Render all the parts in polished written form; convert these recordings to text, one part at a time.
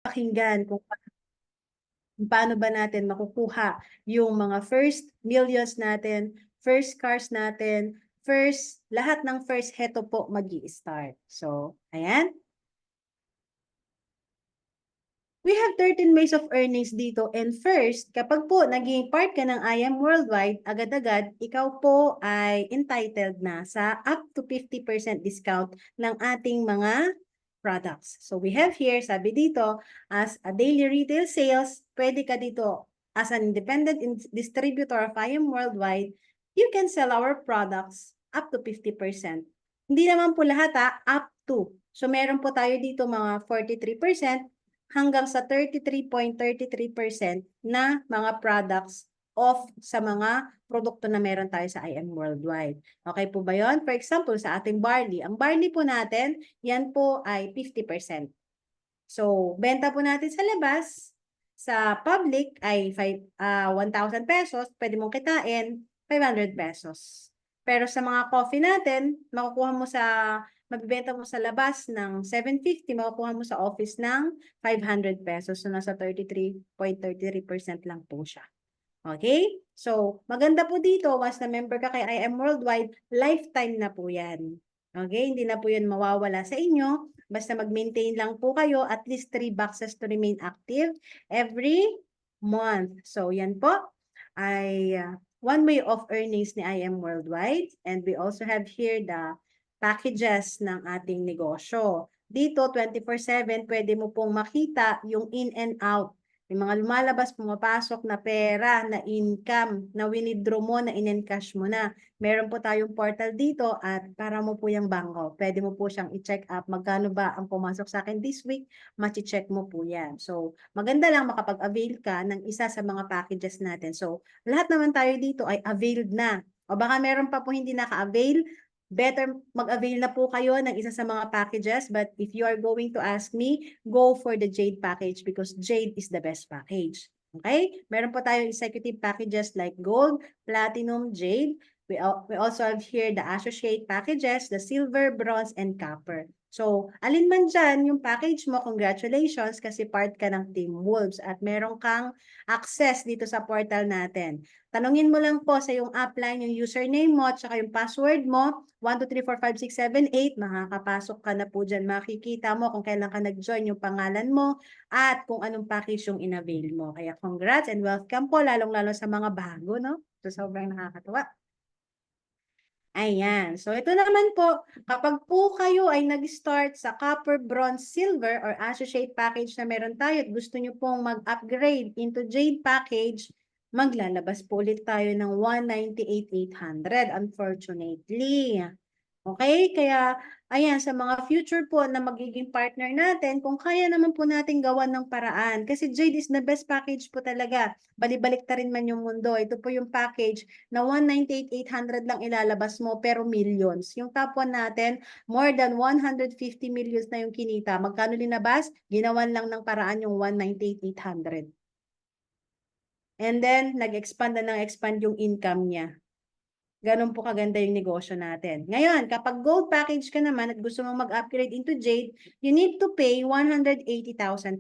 pakinggan kung paano ba natin makukuha yung mga first millions natin, first cars natin, first, lahat ng first, heto po mag-i-start. So, ayan. We have 13 ways of earnings dito. And first, kapag po naging part ka ng I Am Worldwide, agad-agad, ikaw po ay entitled na sa up to 50% discount ng ating mga products. So we have here, sabi dito, as a daily retail sales, pwede ka dito as an independent distributor of I Am Worldwide, you can sell our products up to 50%. Hindi naman po lahat up to. So meron po tayo dito mga 43%, hanggang sa 33.33% na mga products off sa mga produkto na meron tayo sa I Am Worldwide. Okay po ba yon? For example, sa ating barley. Ang barley po natin, yan po ay 50%. So, benta po natin sa labas, sa public ay 1,000 pesos, pwede mong kitain 500 pesos. Pero sa mga coffee natin, makukuha mo mabibenta mo sa labas ng 750, makukuha mo sa office ng 500 pesos. So, nasa 33.33% lang po siya. Okay? So, maganda po dito, once na member ka kay I Am Worldwide, lifetime na po yan. Okay? Hindi na po yun mawawala sa inyo. Basta mag-maintain lang po kayo, at least 3 boxes to remain active every month. So, yan po ay one way of earnings ni I Am Worldwide. And we also have here the packages ng ating negosyo. Dito, 24/7, pwede mo pong makita yung in and out. May mga lumalabas, pumapasok na pera, na income, na winidraw mo, na in-encash mo na. Meron po tayong portal dito at para mo po yung bangko. Pwede mo po siyang i-check up. Magkano ba ang pumasok sa akin this week? Machi-check mo po yan. So, maganda lang makapag-avail ka ng isa sa mga packages natin. So, lahat naman tayo dito ay availed na. O baka meron pa po hindi naka-avail, better mag-avail na po kayo ng isa sa mga packages. But if you are going to ask me, go for the Jade package because Jade is the best package. Okay? Meron po tayong executive packages like Gold, Platinum, Jade. We also have here the associate packages, the Silver, Bronze, and Copper. So, alin man dyan yung package mo, congratulations kasi part ka ng Team Wolves at meron kang access dito sa portal natin. Tanungin mo lang po sa yung upline, yung username mo, at saka yung password mo, 1, 2, 3, 4, 5, 6, 7, 8, makakapasok ka na po dyan. Makikita mo kung kailan ka nag-join, yung pangalan mo, at kung anong package yung in-avail mo. Kaya congrats and welcome po, lalong-lalo sa mga bago, no? So, sobrang nakakatuwa. Ayan. So, ito naman po, kapag po kayo ay nag-start sa copper, bronze, silver, or associate package na meron tayo at gusto nyo pong mag-upgrade into jade package, maglalabas po ulit tayo ng 198,800, unfortunately. Okay? Kaya, ayan, sa mga future po na magiging partner natin, kung kaya naman po natin gawan ng paraan. Kasi Jade is the best package po talaga. Balibalik ta rin man yung mundo. Ito po yung package na 198,800 lang ilalabas mo, pero millions. Yung top 1 natin, more than 150 millions na yung kinita. Magkano linabas? Ginawan lang ng paraan yung 198,800. And then, nag-expand na ng-expand yung income niya. Ganun po kaganda yung negosyo natin. Ngayon, kapag gold package ka naman at gusto mong mag-upgrade into jade, you need to pay 180,000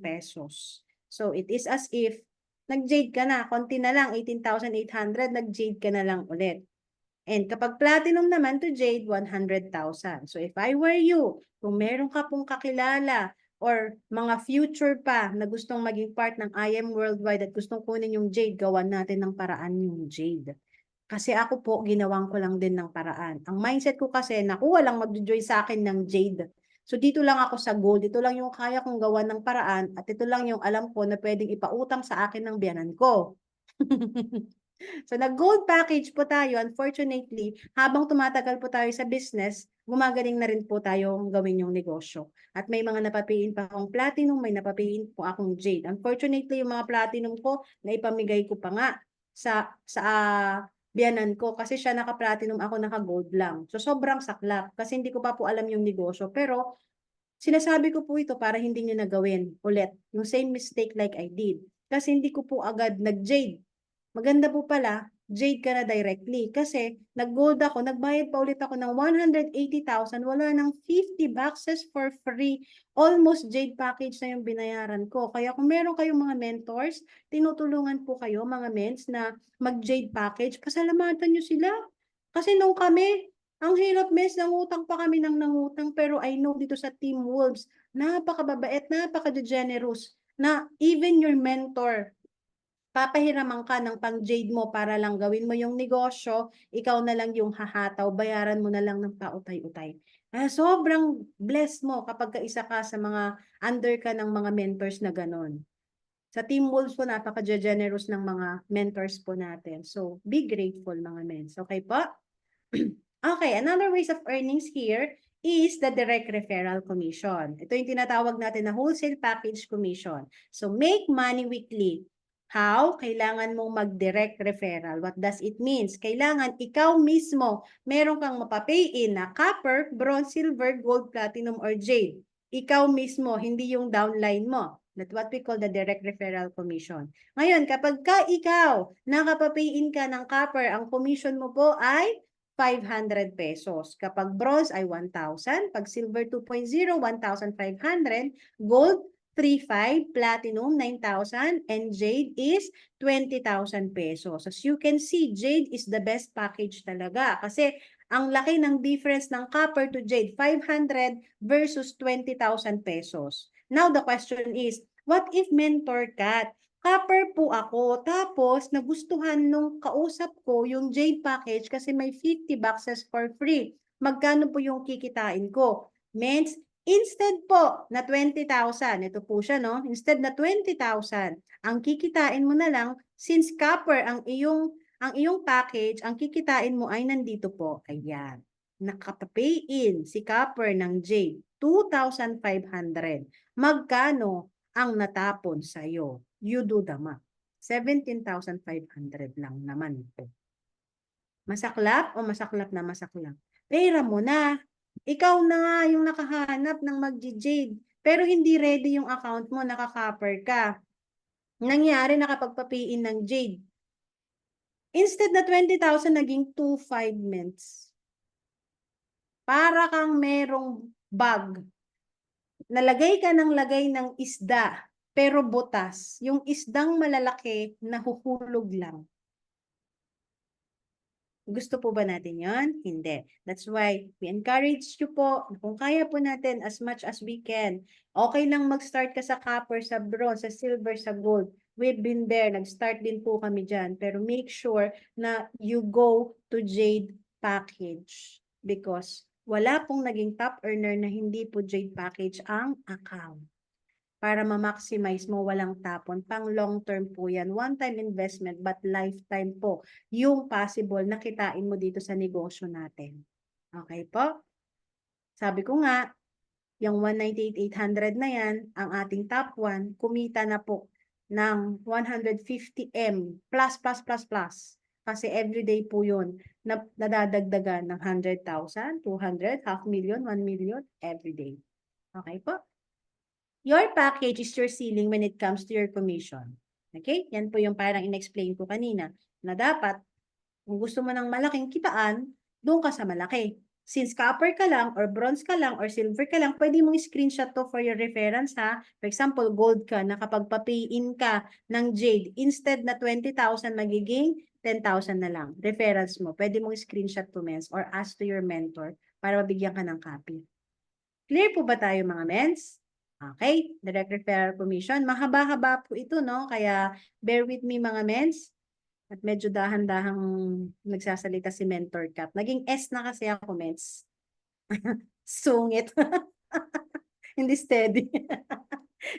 pesos. So, it is as if nag-jade ka na, konti na lang, 18,800, nag-jade ka na lang ulit. And kapag platinum naman to jade, 100,000. So, if I were you, kung meron ka pong kakilala or mga future pa na gustong maging part ng I Am Worldwide at gustong kunin yung jade, gawan natin ng paraan yung jade. Kasi ako po, ginawan ko lang din ng paraan. Ang mindset ko kasi, naku, walang mag-join sa akin ng jade. So, dito lang ako sa gold. Ito lang yung kaya kong gawan ng paraan at ito lang yung alam ko na pwedeng ipautang sa akin ng biyanan ko. So, nag-gold package po tayo. Unfortunately, habang tumatagal po tayo sa business, gumagaling na rin po tayo gawin yung negosyo. At may mga napapiin pa akong platinum, may napapiin po akong jade. Unfortunately, yung mga platinum ko, na ipamigay ko pa nga sa biyanan ko kasi siya naka-platinum, ako naka-gold lang. So, sobrang saklap kasi hindi ko pa po alam yung negosyo. Pero, sinasabi ko po ito para hindi nyo nagawin ulit yung same mistake like I did. Kasi hindi ko po agad nag-jade. Maganda po pala, Jade ka na directly. Kasi nag-gold ako, nagbayad pa ulit ako ng 180,000, wala ng 50 boxes for free. Almost Jade package na yung binayaran ko. Kaya kung meron kayong mga mentors, tinutulungan po kayo mga mens na mag-Jade package, pasalamatan nyo sila. Kasi nung kami, ang hirap mens, nangutang pa kami ng nangutang, pero I know dito sa Team Wolves, napakababait, napaka-generous, na even your mentor, papahiraman ka ng pang-Jade mo para lang gawin mo yung negosyo, ikaw na lang yung hahataw, bayaran mo na lang ng pautay-utay. Sobrang blessed mo kapag kaisa ka sa mga under ka ng mga mentors na ganon. Sa Team Wolves po, napaka-generous ng mga mentors po natin. So, be grateful mga mens. Okay po? Okay, another ways of earnings here is the direct referral commission. Ito yung tinatawag natin na wholesale package commission. So, make money weekly. How? Kailangan mong mag-direct referral. What does it means? Kailangan ikaw mismo, meron kang mapapay in na copper, bronze, silver, gold, platinum, or jade. Ikaw mismo, hindi yung downline mo. That's what we call the direct referral commission. Ngayon, kapag ikaw nakapapay in ka ng copper, ang commission mo po ay 500 pesos. Kapag bronze ay 1,000, pag silver 2.0, 1,500, gold 3,500, platinum 9,000, and jade is 20,000 pesos. As you can see, jade is the best package talaga kasi ang laki ng difference ng copper to jade, 500 versus 20,000 pesos. Now the question is, what if mentor cut? Copper po ako, tapos nagustuhan nung kausap ko yung jade package kasi may 50 boxes for free. Magkano po yung kikitain ko? Means, instead po na 20,000, ito po siya, no? Instead na 20,000, ang kikitain mo na lang, since copper ang iyong package, ang kikitain mo ay nandito po. Ayan. Nakapay in si copper ng jade, 2,500. Magkano ang natapon sa'yo? You do the math. 17,500 lang naman po. Masaklap o masaklap na masaklap? Pera mo na. Ikaw na nga yung nakahanap ng mag-jade, pero hindi ready yung account mo, nakaka-copper ka. Nangyari, nakapagpapiin ng jade. Instead na 20,000, naging 2,500 ments. Para kang merong bag. Nalagay ka ng lagay ng isda, pero butas. Yung isdang malalaki, nahuhulog lang. Gusto po ba natin yon? Hindi. That's why we encourage you po, kung kaya po natin as much as we can. Okay lang mag-start ka sa copper, sa bronze, sa silver, sa gold. We've been there. Nag-start din po kami dyan. Pero make sure na you go to Jade package. Because wala pong naging top earner na hindi po Jade package ang account. Para ma-maximize mo, walang tapon. Pang long term po yan. One-time investment, but lifetime po yung possible na kitain mo dito sa negosyo natin. Okay po? Sabi ko nga, yung 198,800 na yan, ang ating top 1, kumita na po ng 150M plus. Kasi everyday po yun, nadadagdagan ng 100,000, 200, 500,000, 1 million, everyday. Okay po? Your package is your ceiling when it comes to your commission. Okay? Yan po yung parang in-explain ko kanina na dapat, kung gusto mo ng malaking kitaan, doon ka sa malaki. Since copper ka lang, or bronze ka lang, or silver ka lang, pwede mong screenshot to for your reference ha. For example, gold ka, nakapagpa-pay-in ka ng jade, instead na 20,000, magiging 10,000 na lang. Reference mo, pwede mong screenshot to mens or ask to your mentor para mabigyan ka ng copy. Clear po ba tayo mga mens? Okay, direct referral commission. Mahaba-haba po ito, no? Kaya bear with me mga mens. At medyo dahan-dahang nagsasalita si Mentor Cat. Naging S na kasi ako, mens. Sungit. Hindi steady.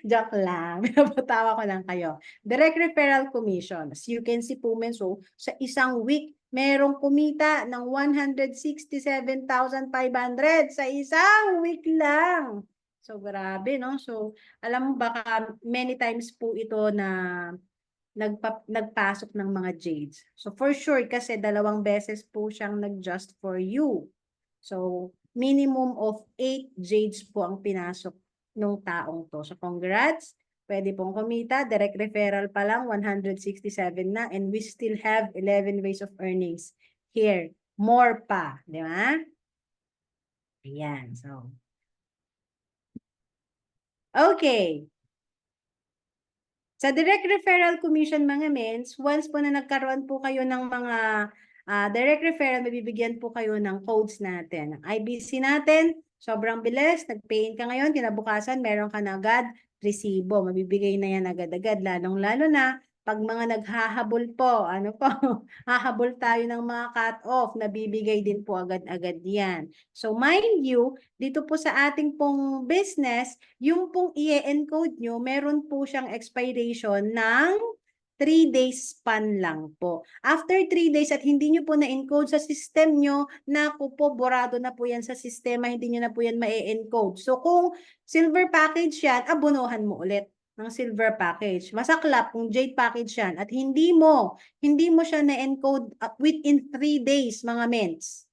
Joke lang. Pinapatawa ko lang kayo. Direct referral commission. As you can see po, mens, so, sa isang week, merong kumita ng 167,500 sa isang week lang. So, grabe, no? So, alam mo, baka many times po ito na nagpasok ng mga jades. So, for sure, kasi 2 beses po siyang nag-just for you. So, minimum of 8 jades po ang pinasok nung taong to. So, congrats. pwede pong kumita. Direct referral pa lang, 167 na. And we still have 11 ways of earnings here. More pa. Di ba? Ayan. So, okay. Sa direct referral commission mga mens, once po na nagkaroon po kayo ng mga direct referral, mabibigyan po kayo ng codes natin. Ang IBC natin, sobrang bilis, nag-pay in ka ngayon, kinabukasan, meron ka na agad resibo. Mabibigay na yan agad-agad, lalong-lalo na pag mga naghahabol po, ano po, hahabol tayo ng mga cut-off, nabibigay din po agad-agad yan. So mind you, dito po sa ating pong business, yung pong i-encode nyo, meron po siyang expiration ng 3 days span lang po. After 3 days at hindi nyo po na-encode sa system nyo, naku po, borado na po yan sa sistema, hindi nyo na po yan ma-encode. So kung silver package yan, abunuhan mo ulit ng silver package. Masaklap kung jade package yan at hindi mo siya na-encode within 3 days mga mens.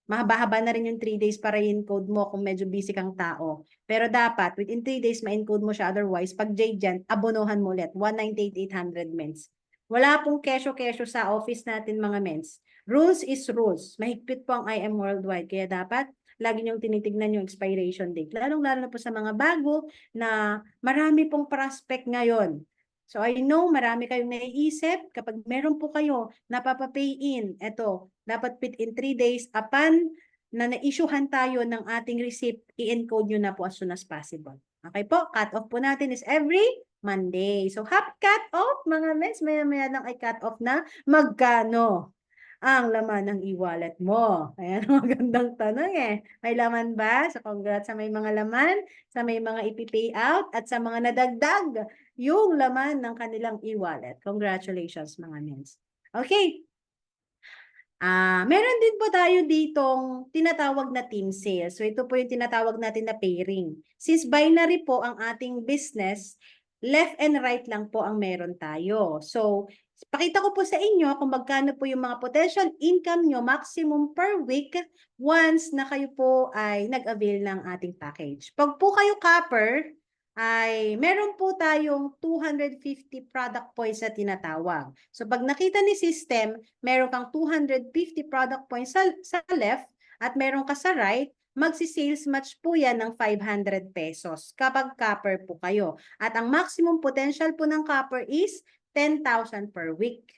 Mahaba-haba na rin yung 3 days para i-encode mo kung medyo busy kang tao. Pero dapat, within 3 days, ma-encode mo siya. Otherwise, pag jade dyan, abonohan mo ulit. 198,800 mens. Wala pong kesyo-kesyo sa office natin mga mens. Rules is rules. Mahigpit po ang IM Worldwide. Kaya dapat, lagi niyong tinitignan yung expiration date. Lalong-lalo na po sa mga bago na marami pong prospect ngayon. So I know marami kayong naiisip kapag meron po kayo napapapay in, eto, dapat within 3 days upon na na-issuehan tayo ng ating receipt, i-encode nyo na po as soon as possible. Okay po, cut-off po natin is every Monday. So half cut-off, mga mens, maya-maya lang ay cut-off na magkano ang laman ng e-wallet mo? Ayan, magandang tanong eh. May laman ba? So congrats sa may mga laman, sa may mga ipipay out, at sa mga nadagdag yung laman ng kanilang e-wallet. Congratulations mga mens. Okay. Meron din po tayo ditong tinatawag na team sales. So ito po yung tinatawag natin na pairing. Since binary po ang ating business, left and right lang po ang meron tayo. So pakita ko po sa inyo kung magkano po yung mga potential income nyo maximum per week once na kayo po ay nag-avail ng ating package. Pag po kayo copper, ay meron po tayong 250 product points na tinatawag. So pag nakita ni system, meron kang 250 product points sa left at meron ka sa right, magsi-sales match po yan ng 500 pesos kapag copper po kayo. At ang maximum potential po ng copper is 10,000 per week.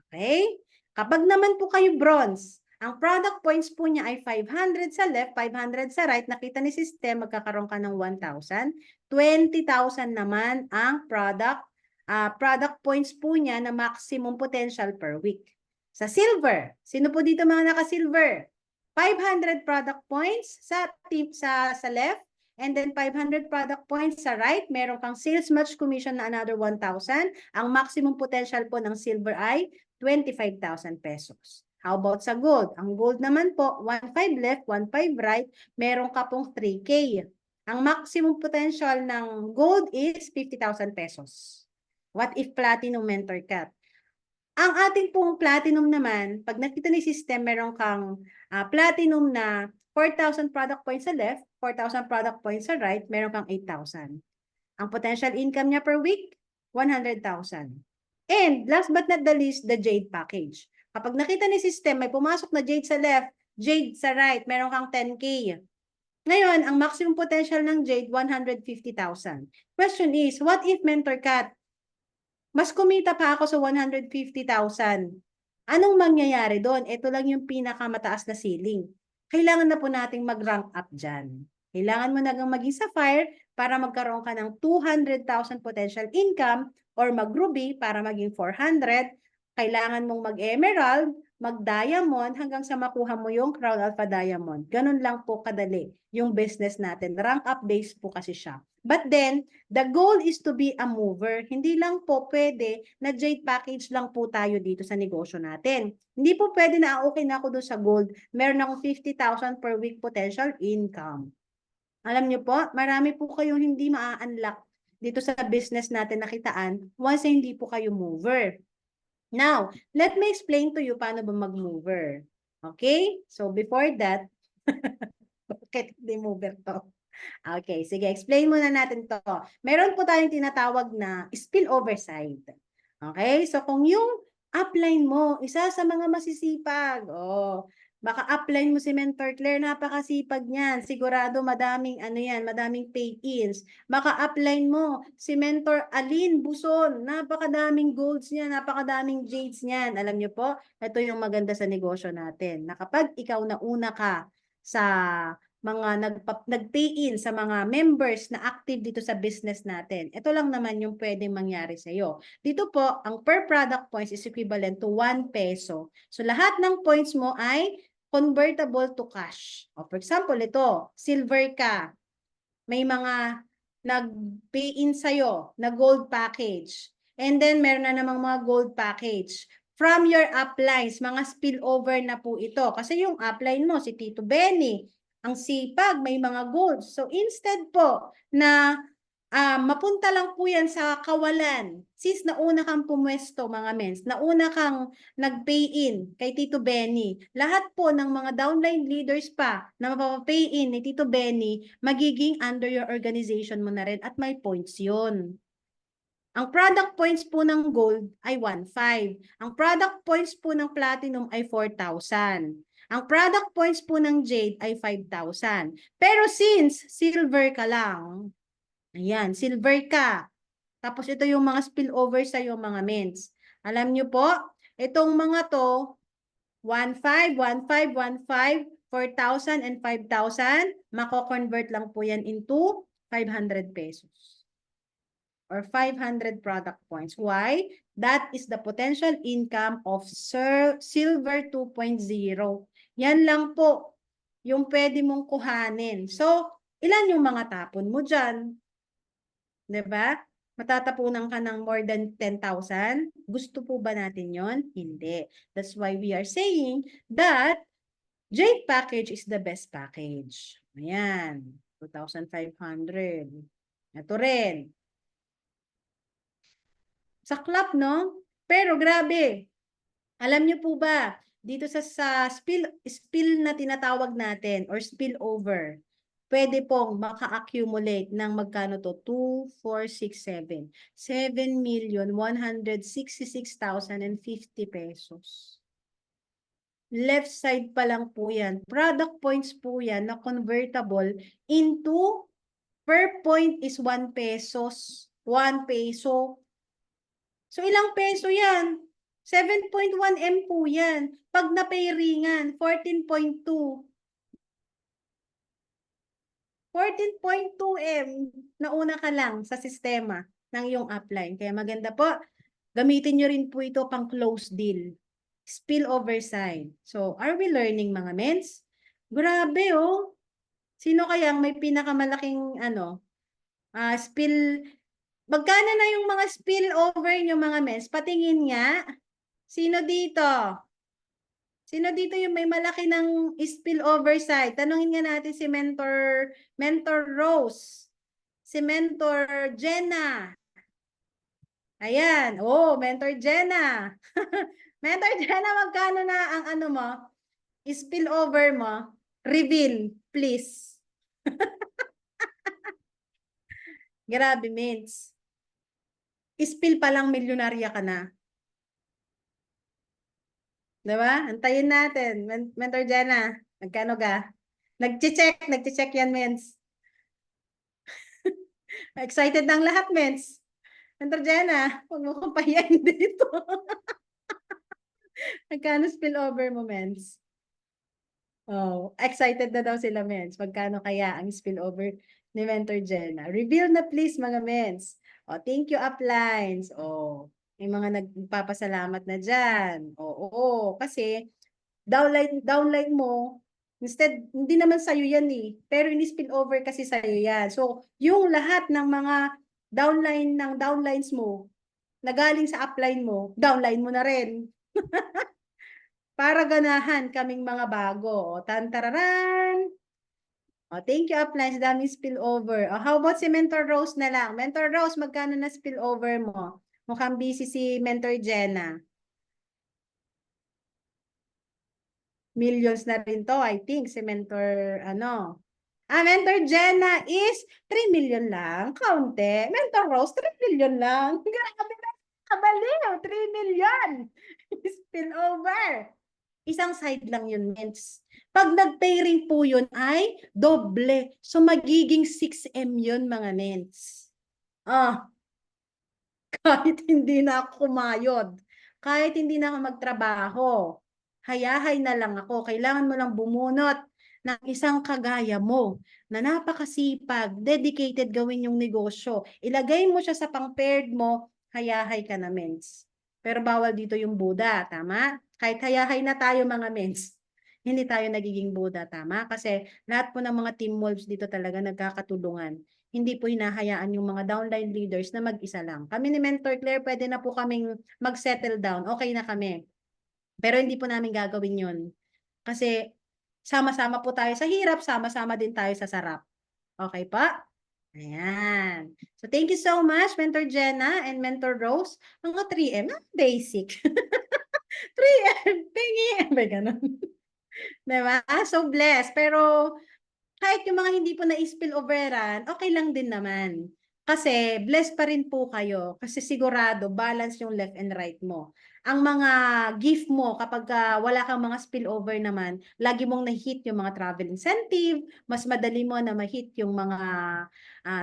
Okay? Kapag naman po kayo bronze, ang product points po niya ay 500 sa left, 500 sa right. Nakita ni system, magkakaroon ka ng 1,000. 20,000 naman ang product points po niya na maximum potential per week. Sa silver, sino po dito mga naka-silver? 500 product points sa left, and then 500 product points sa right. Meron kang sales match commission na another 1,000. Ang maximum potential po ng silver ay 25,000 pesos. How about sa gold? Ang gold naman po, 1,500 left, 1,500 right, meron ka pong 3K. Ang maximum potential ng gold is 50,000 pesos. What if platinum mentor cut? Ang ating pong platinum naman, pag nakita ni system, meron kang platinum na 4,000 product points sa left, 4,000 product points sa right, meron kang 8,000. Ang potential income niya per week, 100,000. And last but not the least, the jade package. Kapag nakita ni system, may pumasok na jade sa left, jade sa right, meron kang 10K. Ngayon, ang maximum potential ng jade, 150,000. Question is, what if mentor cut? Mas kumita pa ako sa 150,000. Anong mangyayari doon? Ito lang yung pinakamataas na ceiling. Kailangan na po nating mag-rank up dyan. Kailangan mo nagang maging sapphire para magkaroon ka ng 200,000 potential income or mag-ruby para maging 400. Kailangan mong mag-emerald, mag-diamond hanggang sa makuha mo yung crown alpha diamond. Ganun lang po kadali yung business natin. Rank up base po kasi siya. But then, the goal is to be a mover. Hindi lang po pwede na jade package lang po tayo dito sa negosyo natin. Hindi po pwede na okay na ako doon sa gold. Meron akong 50,000 per week potential income. Alam niyo po, marami po kayong hindi maa-unlock dito sa business natin na kitaan once hindi po kayo mover. Now, let me explain to you paano ba mag-mover. Okay? So, before that, bakit hindi mover to? Okay, sige, explain muna natin to. Meron po tayong tinatawag na spillover side. Okay, so kung yung upline mo, isa sa mga masisipag, baka upline mo si Mentor Claire, napakasipag niyan. Sigurado madaming ano yan, madaming pay-ins. Baka upline mo si Mentor Aline Buson, napakadaming golds niyan, napakadaming jades niyan. Alam niyo po, ito yung maganda sa negosyo natin, na kapag ikaw na una ka sa mga nag-pay in sa mga members na active dito sa business natin. Ito lang naman yung pwedeng mangyari sa iyo. Dito po, ang per product points is equivalent to 1 peso. So lahat ng points mo ay convertible to cash. O, for example, ito, silver ka, may mga nag-pay in sa'yo na gold package. And then, meron na namang mga gold package. From your uplines, mga spillover na po ito. Kasi yung upline mo, si Tito Benny, ang sipag, may mga gold. So, instead po na mapunta lang po yan sa kawalan. Sis, nauna kang pumwesto, mga mens. Nauna kang nag-pay in kay Tito Benny. Lahat po ng mga downline leaders pa na mapapay in ni Tito Benny, magiging under your organization mo na rin at may points yun. Ang product points po ng gold ay 1.5. Ang product points po ng platinum ay 4,000. Ang product points po ng jade ay 5,000. Pero since silver ka lang, ayan, silver ka. Tapos ito yung mga spillover sa yung mga mints. Alam nyo po, itong mga to, 1.5, 1.5, 1.5, 4,000 and 5,000, mako-convert lang po yan into 500 pesos. Or 500 product points. Why? That is the potential income of Silver 2.0. Yan lang po yung pwede mong kuhanin. So, ilan yung mga tapon mo dyan? Diba? Matatapunan ka ng more than 10,000? Gusto po ba natin yon? Hindi. That's why we are saying that Jade package is the best package. Ayan. 2,500. Ito rin. Saklap, no? Pero grabe. Alam niyo po ba, dito sa spill na tinatawag natin or spillover, pwede pong maka-accumulate ng magkano to? 2, 4, 6, 7. 7,166,050 pesos. Left side pa lang po yan. Product points po yan na convertible into per point is 1 pesos. 1 peso. So, ilang peso yan? 7.1 M po yan. Pag napairingan, 14.2. 14.2 M, nauna ka lang sa sistema ng iyong upline. Kaya maganda po, gamitin nyo rin po ito pang close deal. Spillover side. So, are we learning mga mens? Grabe oh. Sino kayang may pinakamalaking spill? Magkano na yung mga spillover nyo mga mens? Patingin nga. Sino dito? Sino dito yung may malaki ng spillover side? Tanungin nga natin si Mentor Rose. Si Mentor Jenna. Ayan. Oh, Mentor Jenna. Mentor Jenna, magkano na ang ano mo? Spillover mo? Reveal, please. Grabe, Mints. Spill pa lang milyonarya ka na. Diba? Antayin natin. Mentor Jenna, magkano ka? Nag-check yan, Mints. Excited ng lahat, Mints. Mentor Jenna, huwag mo kong pahiyain dito. Magkano spillover mo, Mens? Oh, excited na daw sila, Mens. Magkano kaya ang spillover ni Mentor Jenna? Reveal na please, mga Mens. Oh, thank you, uplines. Oh, may mga nagpapasalamat na dyan. Oo, kasi downline mo, instead, hindi naman sa'yo yan eh. Pero ini-spillover kasi sa'yo yan. So, yung lahat ng mga downlines mo, na galing sa upline mo, downline mo na rin. Para ganahan kaming mga bago. O, tantararan. O, thank you, uplines. Daming spillover. O, how about si Mentor Rose na lang? Mentor Rose, magkano na spillover mo? Mukhang busy si Mentor Jenna. Millions na rin to, I think, si Mentor, Mentor Jenna is 3 million lang. Kaunti. Mentor Rose, 3 million lang. Grabe na. Kabaliw, 3 million. Spillover. Isang side lang yun, Ments. Pag nag-pairing po yun ay doble. So, magiging 6M yun, mga Ments. Kahit hindi na ako kumayod, kahit hindi na ako magtrabaho, hayahay na lang ako. Kailangan mo lang bumunot ng isang kagaya mo na napakasipag, dedicated gawin yung negosyo. Ilagay mo siya sa pang-paired mo, hayahay ka na, Mens. Pero bawal dito yung Buddha, tama? Kahit hayahay na tayo, mga Mens, hindi tayo nagiging Buddha, tama? Kasi lahat po ng mga team wolves dito talaga nagkakatulungan. Hindi po hinahayaan yung mga downline leaders na mag-isa lang. Kami ni Mentor Claire, pwede na po kaming mag-settle down. Okay na kami. Pero hindi po namin gagawin yun. Kasi sama-sama po tayo sa hirap, sama-sama din tayo sa sarap. Okay pa? Ayan. So, thank you so much, Mentor Jenna and Mentor Rose. Mga 3M, basic. 3M, tingi. May ganun. Diba? So, blessed. Pero, kahit yung mga hindi po na-spilloveran, okay lang din naman. Kasi blessed pa rin po kayo kasi sigurado balance yung left and right mo. Ang mga gift mo kapag wala kang mga spillover naman, lagi mong na-hit yung mga travel incentive, mas madali mo na ma-hit yung mga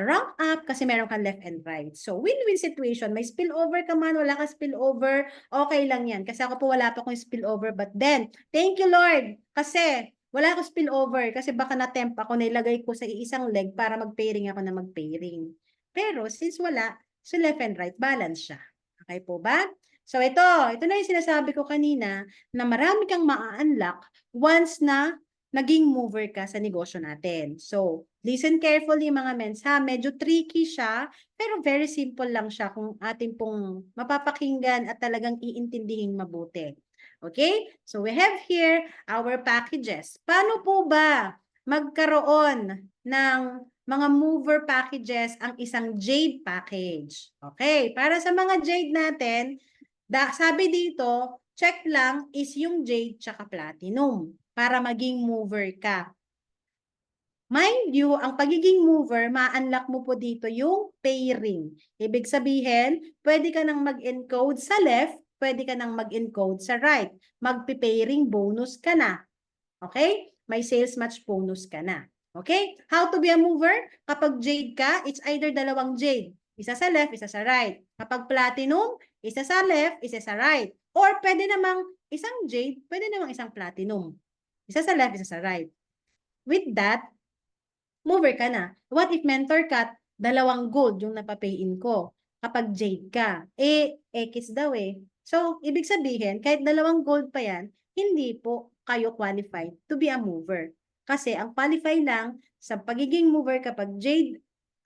rank up kasi meron kang left and right. So win-win situation. May spillover ka man, wala kang spillover, okay lang yan. Kasi ako po wala pa akong spillover but then, thank you Lord kasi wala akong spillover kasi baka na-tempt ako na ilagay ko sa isang leg para mag-pairing ako na mag-pairing. Pero since wala, so left and right, balance siya. Okay po ba? So ito na yung sinasabi ko kanina na marami kang maa-unlock once na naging mover ka sa negosyo natin. So, listen carefully mga mens ha. Medyo tricky siya, pero very simple lang siya kung ating pong mapapakinggan at talagang iintindihin mabuti. Okay? So we have here our packages. Paano po ba magkaroon ng mga mover packages ang isang Jade package? Okay, para sa mga Jade natin, sabi dito, check lang is yung Jade tsaka Platinum para maging mover ka. Mind you, ang pagiging mover, ma-unlock mo po dito yung pairing. Ibig sabihin, pwede ka nang mag-encode sa left, pwede ka nang mag-encode sa right. Magpi-pairing bonus ka na. Okay? May sales match bonus ka na. Okay? How to be a mover? Kapag jade ka, it's either dalawang jade. Isa sa left, isa sa right. Kapag platinum, isa sa left, isa sa right. Or pwede namang isang jade, pwede namang isang platinum. Isa sa left, isa sa right. With that, mover ka na. What if mentor cut, dalawang gold yung napapay-in ko. Kapag jade ka, X daw eh. So, ibig sabihin, kahit dalawang gold pa yan, hindi po kayo qualified to be a mover. Kasi ang qualify lang sa pagiging mover kapag jade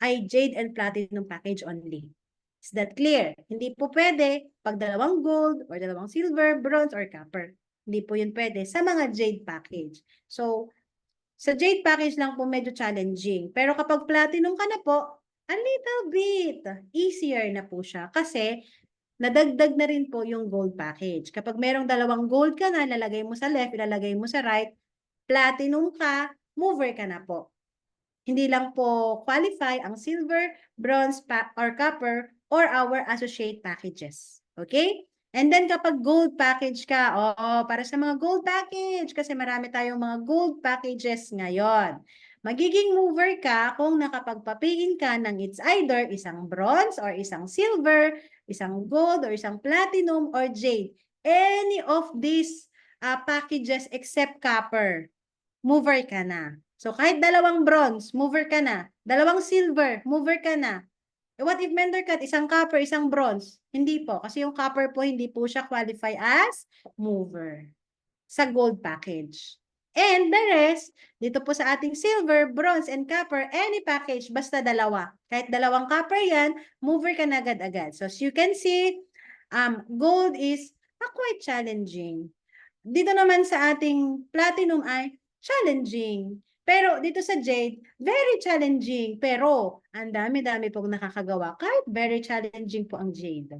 ay jade and platinum package only. Is that clear? Hindi po pwede pag dalawang gold or dalawang silver, bronze, or copper. Hindi po yun pwede sa mga jade package. So, sa Jade package lang po medyo challenging. Pero kapag platinum ka na po, a little bit easier na po siya kasi nadagdag na rin po yung gold package. Kapag merong dalawang gold ka na, ilalagay mo sa left, ilalagay mo sa right, platinum ka, mover ka na po. Hindi lang po qualify ang silver, bronze, or copper, or our associate packages. Okay? And then kapag gold package ka, para sa mga gold package, kasi marami tayong mga gold packages ngayon. Magiging mover ka kung nakapagpapiin ka ng it's either isang bronze or isang silver, isang gold or isang platinum or jade. Any of these packages except copper, mover ka na. So kahit dalawang bronze, mover ka na. Dalawang silver, mover ka na. What if mentor cut, isang copper, isang bronze? Hindi po, kasi yung copper po, hindi po siya qualify as mover sa gold package. And the rest, dito po sa ating silver, bronze, and copper, any package, basta dalawa. Kahit dalawang copper yan, mover ka na agad-agad. So as you can see, gold is quite challenging. Dito naman sa ating platinum ay challenging. Pero dito sa jade, very challenging. Pero ang dami-dami pong nakakagawa. Kahit very challenging po ang jade.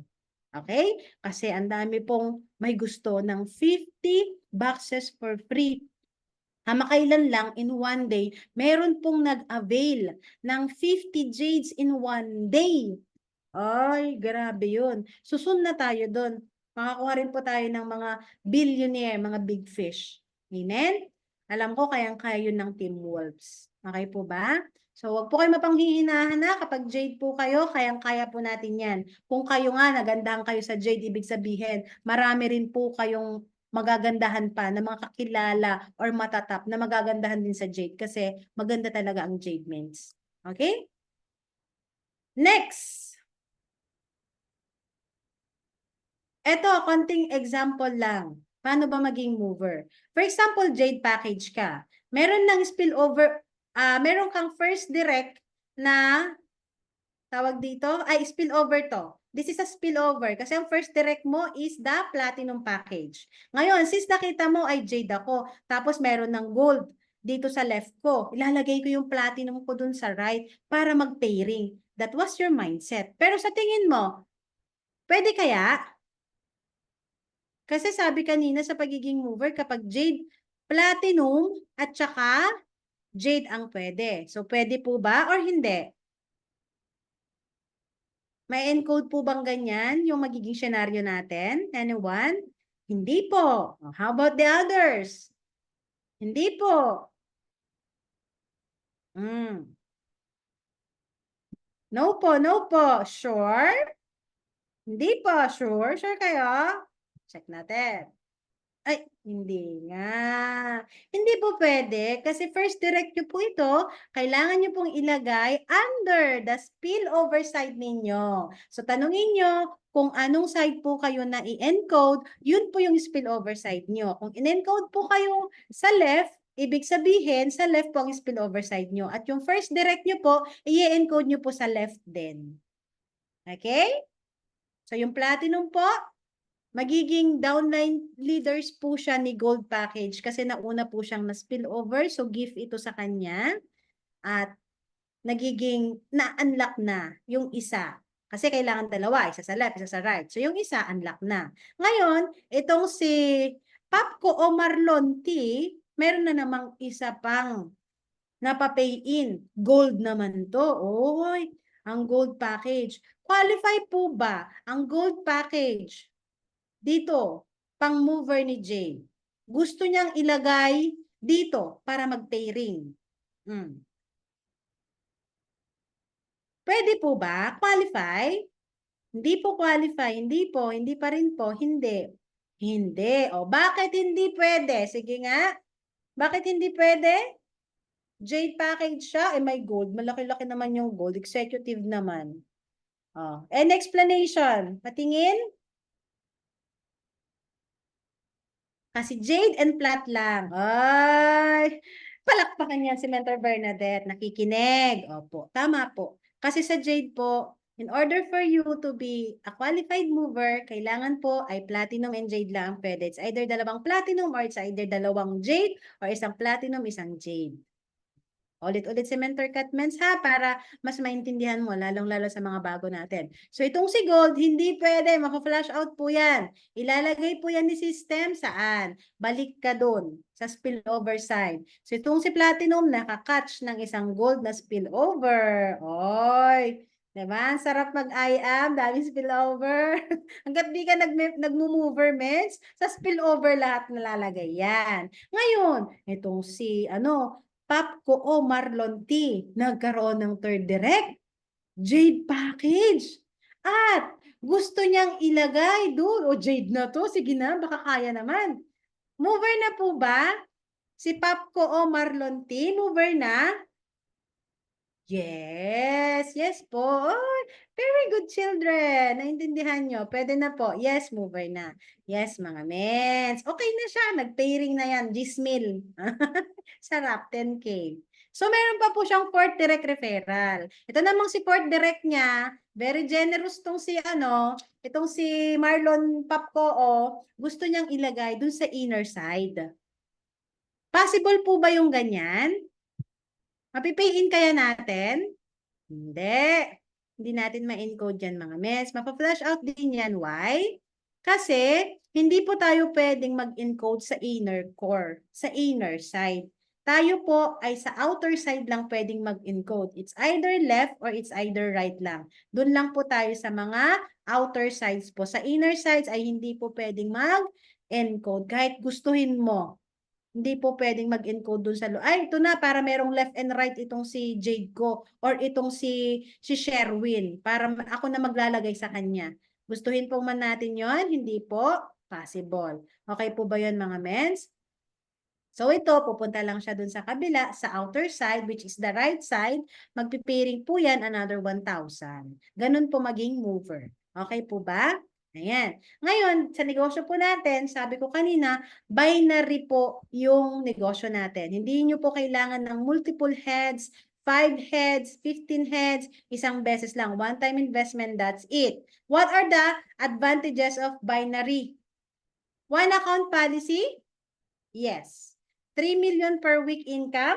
Okay? Kasi ang dami pong may gusto ng 50 boxes for free Kamakailan lang, in one day, meron pong nag-avail ng 50 jades in one day. Ay, grabe yun. Susun na tayo doon. Makakuha rin po tayo ng mga billionaire, mga big fish. Amen? Alam ko, kayang-kaya yun ng Team Wolves. Okay po ba? So, wag po kayo mapanghihinahan na. Kapag Jade po kayo, kayang-kaya po natin yan. Kung kayo nga, nagandahan kayo sa Jade, ibig sabihin, marami rin po kayong magagandahan pa na mga kakilala or matatap na magagandahan din sa Jade kasi maganda talaga ang Jade Mints. Okay? Next! Eto, konting example lang. Paano ba maging mover? For example, Jade package ka. Meron ng spillover, meron kang first direct na tawag dito, ay spillover to. This is a spillover kasi ang first direct mo is the platinum package. Ngayon, since nakita mo ay Jade ako, tapos meron ng gold dito sa left ko, ilalagay ko yung platinum ko dun sa right para mag-pairing. That was your mindset. Pero sa tingin mo, pwede kaya? Kasi sabi kanina sa pagiging mover, kapag Jade, platinum at saka Jade ang pwede. So, pwede po ba or hindi? May encode po bang ganyan yung magiging senaryo natin? Anyone? Hindi po. How about the others? Hindi po. No po, no po. Sure? Hindi po. Sure? Sure kayo? Check natin. Ay, hindi nga. Hindi po pwede kasi first direct nyo po ito, kailangan nyo pong ilagay under the spillover side ninyo. So, tanungin nyo kung anong side po kayo na i-encode, yun po yung spillover side nyo. Kung in-encode po kayo sa left, ibig sabihin, sa left po ang spillover side nyo. At yung first direct nyo po, i-encode nyo po sa left din. Okay? So, yung platinum po, magiging downline leaders po siya ni gold package kasi nauna po siyang na-spillover. So, gift ito sa kanya. At nagiging na-unlock na yung isa. Kasi kailangan dalawa. Isa sa left, isa sa right. So, yung isa, unlock na. Ngayon, itong si Papco o Marlon T, meron na namang isa pang napapay in. Gold naman to. Oy, ang gold package. Qualify po ba ang gold package dito, pang mover ni Jay? Gusto niyang ilagay dito para mag-pairing. Pwede po ba? Qualify? Hindi po qualify. Hindi po. Hindi pa rin po. Hindi. Hindi. O, bakit hindi pwede? Sige nga. Bakit hindi pwede? Jade package siya. Eh, may gold. Malaki-laki naman yung gold. Executive naman. Oh. And explanation. Patingin. Kasi Jade and Plat lang. Ay, palakpakan yan si Mentor Bernadette. Nakikinig. Opo, tama po. Kasi sa Jade po, in order for you to be a qualified mover, kailangan po ay platinum and Jade lang pwede. It's either dalawang platinum or it's either dalawang Jade or isang platinum, isang Jade. Ulit-ulit si Mentor Catmans ha, para mas maintindihan mo, lalong-lalo sa mga bago natin. So itong si Gold, hindi pwede, maka-flash out po yan. Ilalagay po yan ni system, saan? Balik ka dun, sa spillover side. So itong si Platinum, nakakatch ng isang gold na spillover. Oy, diba? Ang sarap mag-I-am, daming spillover. Hanggat di ka nag-mover, mens, sa spillover lahat nalalagay yan. Ngayon, itong si, Papco o Marlon T, nagkaroon ng third direct, Jade package. At gusto niyang ilagay doon, o Jade na to, sige na, baka kaya naman. Mover na po ba? Si Papco o Marlon T, mover na? Yes, yes po. Oh, very good children. Naintindihan nyo. Pwede na po. Yes, mover na. Yes, mga mens. Okay na siya. Nag-pairing na yan. Gismil. Sarap, 10K. So, meron pa po siyang fourth direct referral. Ito namang si fourth direct niya, very generous tong si itong si Marlon Papco, gusto niyang ilagay dun sa inner side. Possible po ba yung ganyan? Mapipay-in kaya natin? Hindi. Hindi natin ma-encode yan mga mess. Mapa-flash out din yan. Why? Kasi hindi po tayo pwedeng mag-encode sa inner core, sa inner side. Tayo po ay sa outer side lang pwedeng mag-encode. It's either left or it's either right lang. Doon lang po tayo sa mga outer sides po. Sa inner sides ay hindi po pwedeng mag-encode. Kahit gustuhin mo, hindi po pwedeng mag-encode doon sa loob. Ay, ito na, para merong left and right itong si Jade ko or itong si Sherwin. Para ako na maglalagay sa kanya. Gustuhin po man natin yon, hindi po possible. Okay po ba yon mga mens? So ito, pupunta lang siya dun sa kabila, sa outer side, which is the right side. Magpipiring po yan, another 1,000. Ganun po maging mover. Okay po ba? Ayan. Ngayon, sa negosyo po natin, sabi ko kanina, binary po yung negosyo natin. Hindi nyo po kailangan ng multiple heads, 5 heads, 15 heads, isang beses lang. One-time investment, that's it. What are the advantages of binary? One account policy? Yes. 3 million per week income?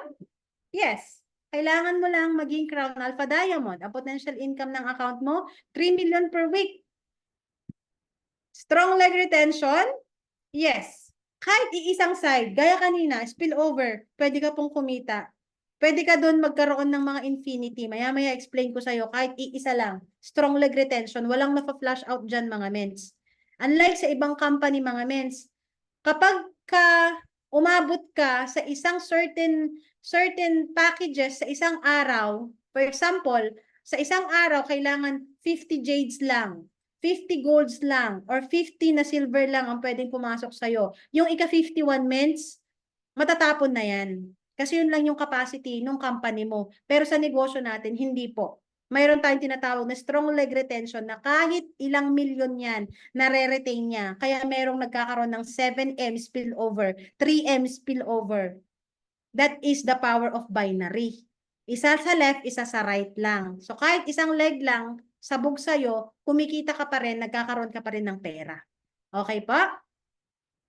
Yes. Kailangan mo lang maging Crown Alpha Diamond. Ang potential income ng account mo, 3 million per week. Strong leg retention? Yes. Kahit iisang side, gaya kanina, spillover, pwede ka pong kumita. Pwede ka doon magkaroon ng mga infinity. Maya-maya explain ko sa'yo, kahit iisa lang. Strong leg retention, walang nafa-flash out dyan mga mens. Unlike sa ibang company mga mens, kapag umabot ka sa isang certain packages sa isang araw, for example, sa isang araw kailangan 50 jades lang, 50 golds lang, or 50 na silver lang ang pwedeng pumasok sa'yo. Yung ika-51 mens, matatapon na yan. Kasi yun lang yung capacity ng company mo. Pero sa negosyo natin, hindi po. Mayroon tayong tinatawag na strong leg retention na kahit ilang milyon yan, nare-retain niya. Kaya merong nagkakaroon ng 7M spillover, 3M spillover. That is the power of binary. Isa sa left, isa sa right lang. So kahit isang leg lang, sabog sa'yo, kumikita ka pa rin, nagkakaroon ka pa rin ng pera. Okay pa?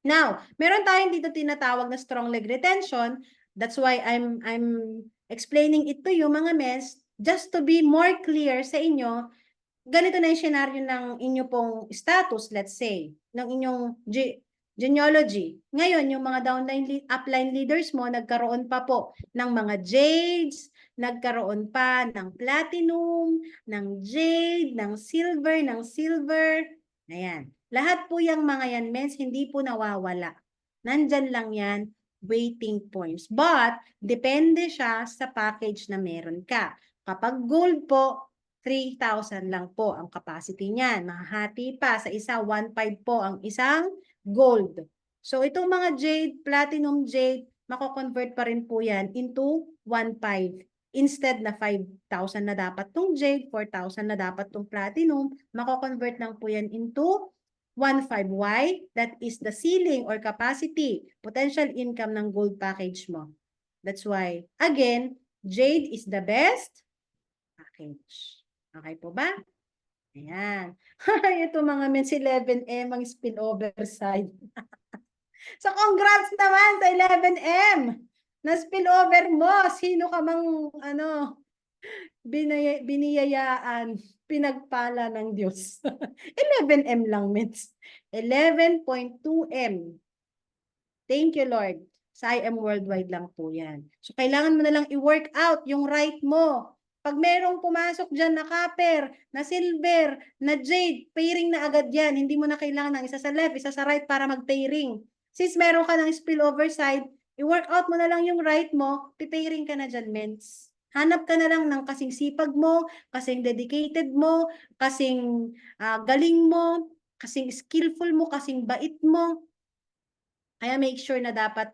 Now, meron tayong dito tinatawag na strong leg retention. That's why I'm explaining it to you mga mes, just to be more clear sa inyo. Ganito na yung scenario ng inyo pong status, let's say, ng inyong genealogy. Ngayon, yung mga downline, upline leaders mo, nagkaroon pa po ng mga jades, nagkaroon pa ng platinum, ng jade, ng silver. Ayan. Lahat po yung mga yan, mens, hindi po nawawala. Nandyan lang yan, waiting points. But, depende siya sa package na meron ka. Kapag gold po, 3,000 lang po ang capacity niyan. Mahahati pa sa isa, 1,500 po ang isang gold. So, itong mga jade, platinum jade, mako-convert pa rin po yan into 1,500. Instead na 5,000 na dapat tong jade, 4,000 na dapat tong platinum, mako-convert lang po yan into 1,500. Why? That is the ceiling or capacity, potential income ng gold package mo. That's why, again, jade is the best package. Okay po ba? Ayan. Ito mga mens 11M ang spillover side. So congrats naman sa 11M na spillover mo. Sino ka mang biniyayaan, pinagpala ng Diyos. 11M lang mens. 11.2M. Thank you Lord. Sa IM Worldwide lang po yan. So kailangan mo na lang i-work out yung right mo. Pag merong pumasok dyan na copper, na silver, na jade, pairing na agad yan. Hindi mo na kailangan ng isa sa left, isa sa right para mag-pairing. Since meron ka ng spillover side, i-work out mo na lang yung right mo, pipairing ka na dyan, mens. Hanap ka na lang ng kasing sipag mo, kasing dedicated mo, kasing galing mo, kasing skillful mo, kasing bait mo. Kaya make sure na dapat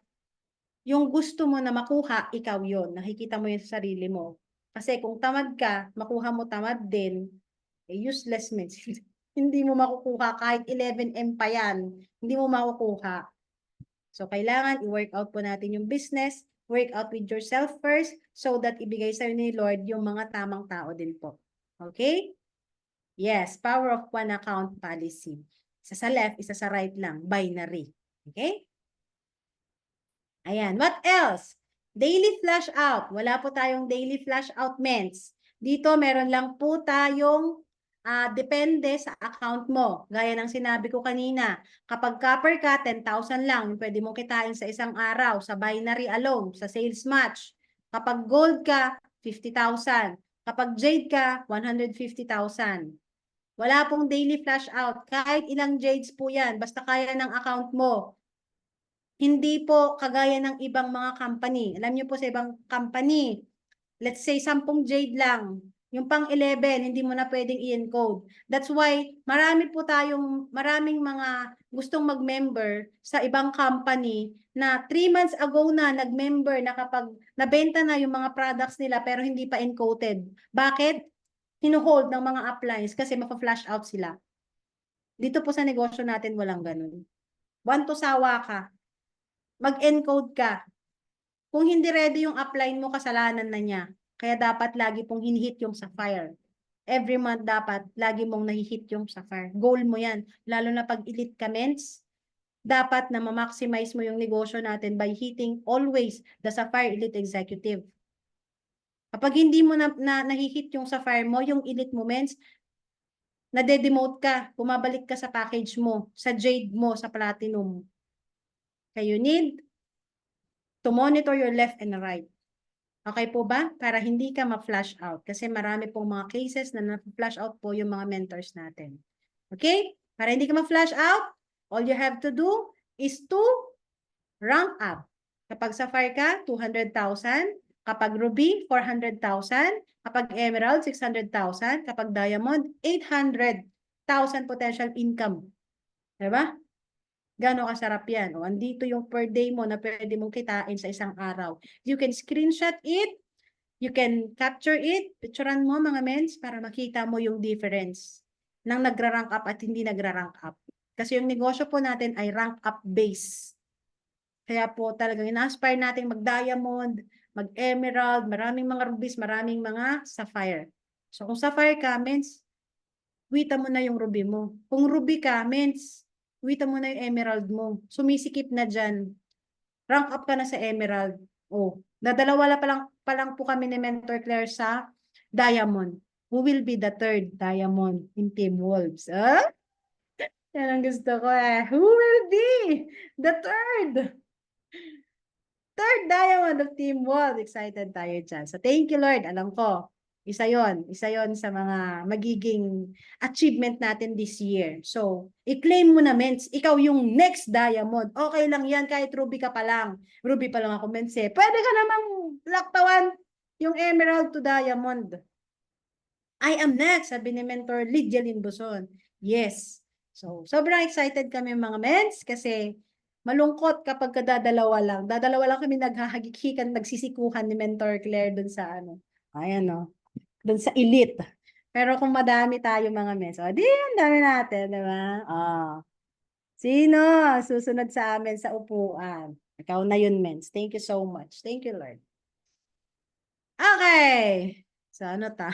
yung gusto mo na makuha, ikaw yon. Nakikita mo yun sa sarili mo. Kasi kung tamad ka, makuha mo tamad din, useless means. Hindi mo makukuha kahit 11M pa yan. Hindi mo makukuha. So, kailangan i-work out po natin yung business, work out with yourself first so that ibigay sa'yo ni Lord yung mga tamang tao din po. Okay? Yes, power of one account policy. Isa sa left, isa sa right lang, binary. Okay? Ayan, what else? Daily flash out. Wala po tayong daily flash out ments. Dito meron lang po tayong depende sa account mo. Gaya ng sinabi ko kanina, kapag copper ka, 10,000 lang, yung pwede mong kitain sa isang araw, sa binary alone, sa sales match. Kapag gold ka, 50,000. Kapag jade ka, 150,000. Wala pong daily flash out. Kahit ilang jades po yan, basta kaya ng account mo. Hindi po kagaya ng ibang mga company. Alam niyo po sa ibang company, let's say 10 jade lang. Yung pang 11, hindi mo na pwedeng i-encode. That's why maraming mga gustong mag-member sa ibang company na 3 months ago na nag-member na kapag nabenta na yung mga products nila pero hindi pa encoded. Bakit? Hinuhold ng mga uplines kasi mapa-flash out sila. Dito po sa negosyo natin walang ganun. Want to sawa ka. Mag-encode ka. Kung hindi ready yung upline mo, kasalanan na niya. Kaya dapat lagi pong hinihit yung Sapphire. Every month dapat lagi mong nahihit yung Sapphire. Goal mo yan. Lalo na pag elite ka, mens, dapat na ma-maximize mo yung negosyo natin by hitting always the Sapphire Elite Executive. Kapag hindi mo nahihit yung Sapphire mo, yung elite mo, mens, nade-demote ka, bumabalik ka sa package mo, sa Jade mo, sa Platinum. Kaya you need to monitor your left and right. Okay po ba? Para hindi ka ma-flash out. Kasi marami pong mga cases na na-flash out po yung mga mentors natin. Okay? Para hindi ka ma-flash out, all you have to do is to rank up. Kapag Sapphire ka, 200,000. Kapag Ruby, 400,000. Kapag Emerald, 600,000. Kapag Diamond, 800,000 potential income. Diba? Gano'ng kasarap yan. O, andito yung per day mo na pwede mong kitain sa isang araw. You can screenshot it. You can capture it. Picturean mo mga mens para makita mo yung difference ng nagra-rank up at hindi nagra-rank up. Kasi yung negosyo po natin ay rank up base. Kaya po talagang ina-aspire natin mag-diamond, mag-emerald, maraming mga rubies, maraming mga sapphire. So kung sapphire ka, mens, wita mo na yung ruby mo. Kung ruby ka, mens, wita mo na yung emerald mo. Sumisikip na dyan. Rank up ka na sa emerald. Oh, dadalawa pa lang po kami ni Mentor Claire sa diamond. Who will be the third diamond in Team Wolves? Huh? Yan ang gusto ko eh. Who will be the third? Third diamond of Team Wolves. Excited tayo dyan. So thank you Lord. Alam ko, isa yon sa mga magiging achievement natin this year. So, i-claim mo na, mens, ikaw yung next diamond. Okay lang yan, kahit ruby ka pa lang. Ruby pa lang ako, mens, eh. Pwede ka namang laktawan yung emerald to diamond. I am next, sabi ni Mentor Lydia Linboson. Yes. So, sobrang excited kami mga mens kasi malungkot kapag dadalawa lang. Dadalawa lang kami naghahagikikan, nagsisikuhan ni Mentor Claire dun sa ano. Ayan o. Dun sa elite. Pero kung madami tayo mga mens, o di, ang dami natin, di ba? Sino susunod sa amin sa upuan? Ikaw na yun, mens. Thank you so much. Thank you, Lord. Okay. So, ano ta?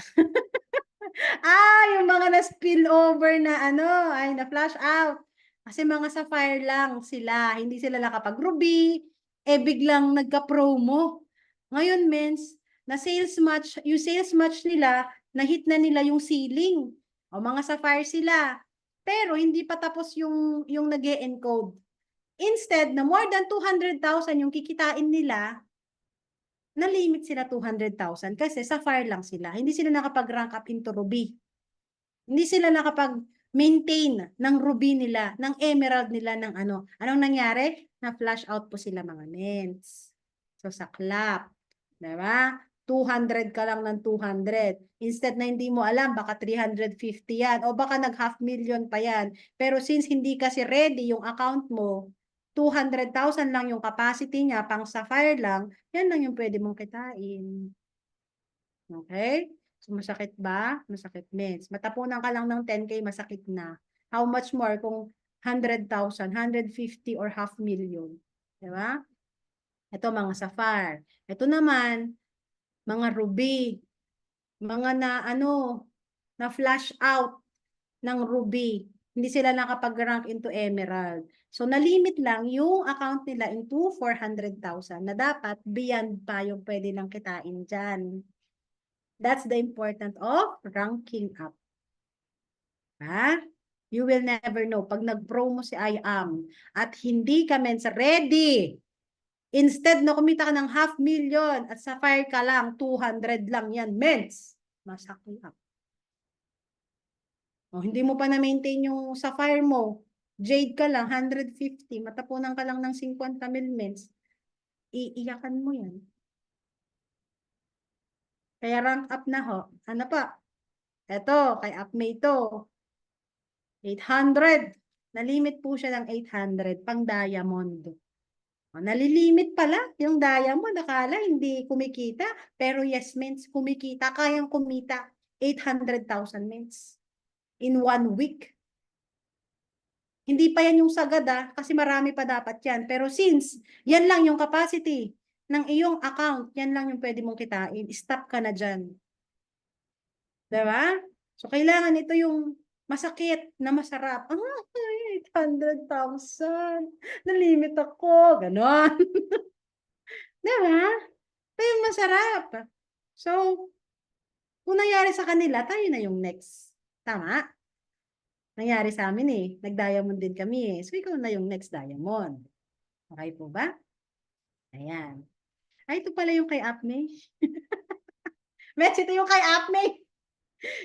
Yung mga na-spill over na ano, ay na-flash out. Kasi mga sapphire lang sila. Hindi sila nakapag-ruby. Biglang nagka-promo. Ngayon, mens, na sales match, yung sales match nila, na-hit na nila yung ceiling. O mga sapphire sila. Pero hindi pa tapos yung nag-e-encode. Instead, na more than 200,000 yung kikitain nila, na-limit sila 200,000 kasi sapphire lang sila. Hindi sila nakapag-rank up into ruby. Hindi sila nakapag-maintain ng ruby nila, ng emerald nila, ng ano. Anong nangyari? Na-flash out po sila mga mens. So, saklap. Diba? 200 ka lang ng 200. Instead na hindi mo alam, baka 350 yan. O baka nag-half million pa yan. Pero since hindi kasi ready yung account mo, 200,000 lang yung capacity niya, pang sapphire lang, yan lang yung pwede mong kitain. Okay? So, masakit ba? Masakit, mens. Matapunan ka lang ng 10K, masakit na. How much more kung 100,000, 150 or half million? Diba? Ito, mga sapphire. Ito naman, mga ruby. Mga na flash out ng ruby. Hindi sila nakapag-rank into emerald. So, nalimit lang yung account nila into 400,000 na dapat beyond pa yung pwede lang kitain dyan. That's the importance of ranking up. Ha? You will never know. Pag nag-promo si I am at hindi ka mens ready, instead na kumita ka ng 500,000 at Sapphire ka lang, 200 lang yan, mens. Masaklap. O, hindi mo pa na-maintain yung Sapphire mo. Jade ka lang, 150. Matapunan ka lang ng 50,000 mens. Iiyakan mo yan. Kaya rank up na ho. Ano pa? Eto, kay Upmate to. 800. Nalimit po siya ng 800 pang diamond. O, nalilimit pala yung diamond. Akala hindi kumikita. Pero yes, mens, kumikita. Kayang kumita 800,000 mens in 1 week. Hindi pa yan yung sagad kasi marami pa dapat yan. Pero since yan lang yung capacity ng iyong account, yan lang yung pwede mong kitain, stop ka na dyan. Diba? So, kailangan ito yung masakit na masarap. 800,000. Nalimit ako. Ganon. Diba? Ito yung masarap. So, kung nangyari sa kanila, tayo na yung next. Tama? Nangyari sa amin eh. Nag-diamond din kami eh. So, ikaw na yung next diamond. Okay po ba? Ayan. Ay, ito pala yung kay Apme. Mets, ito yung kay Apme.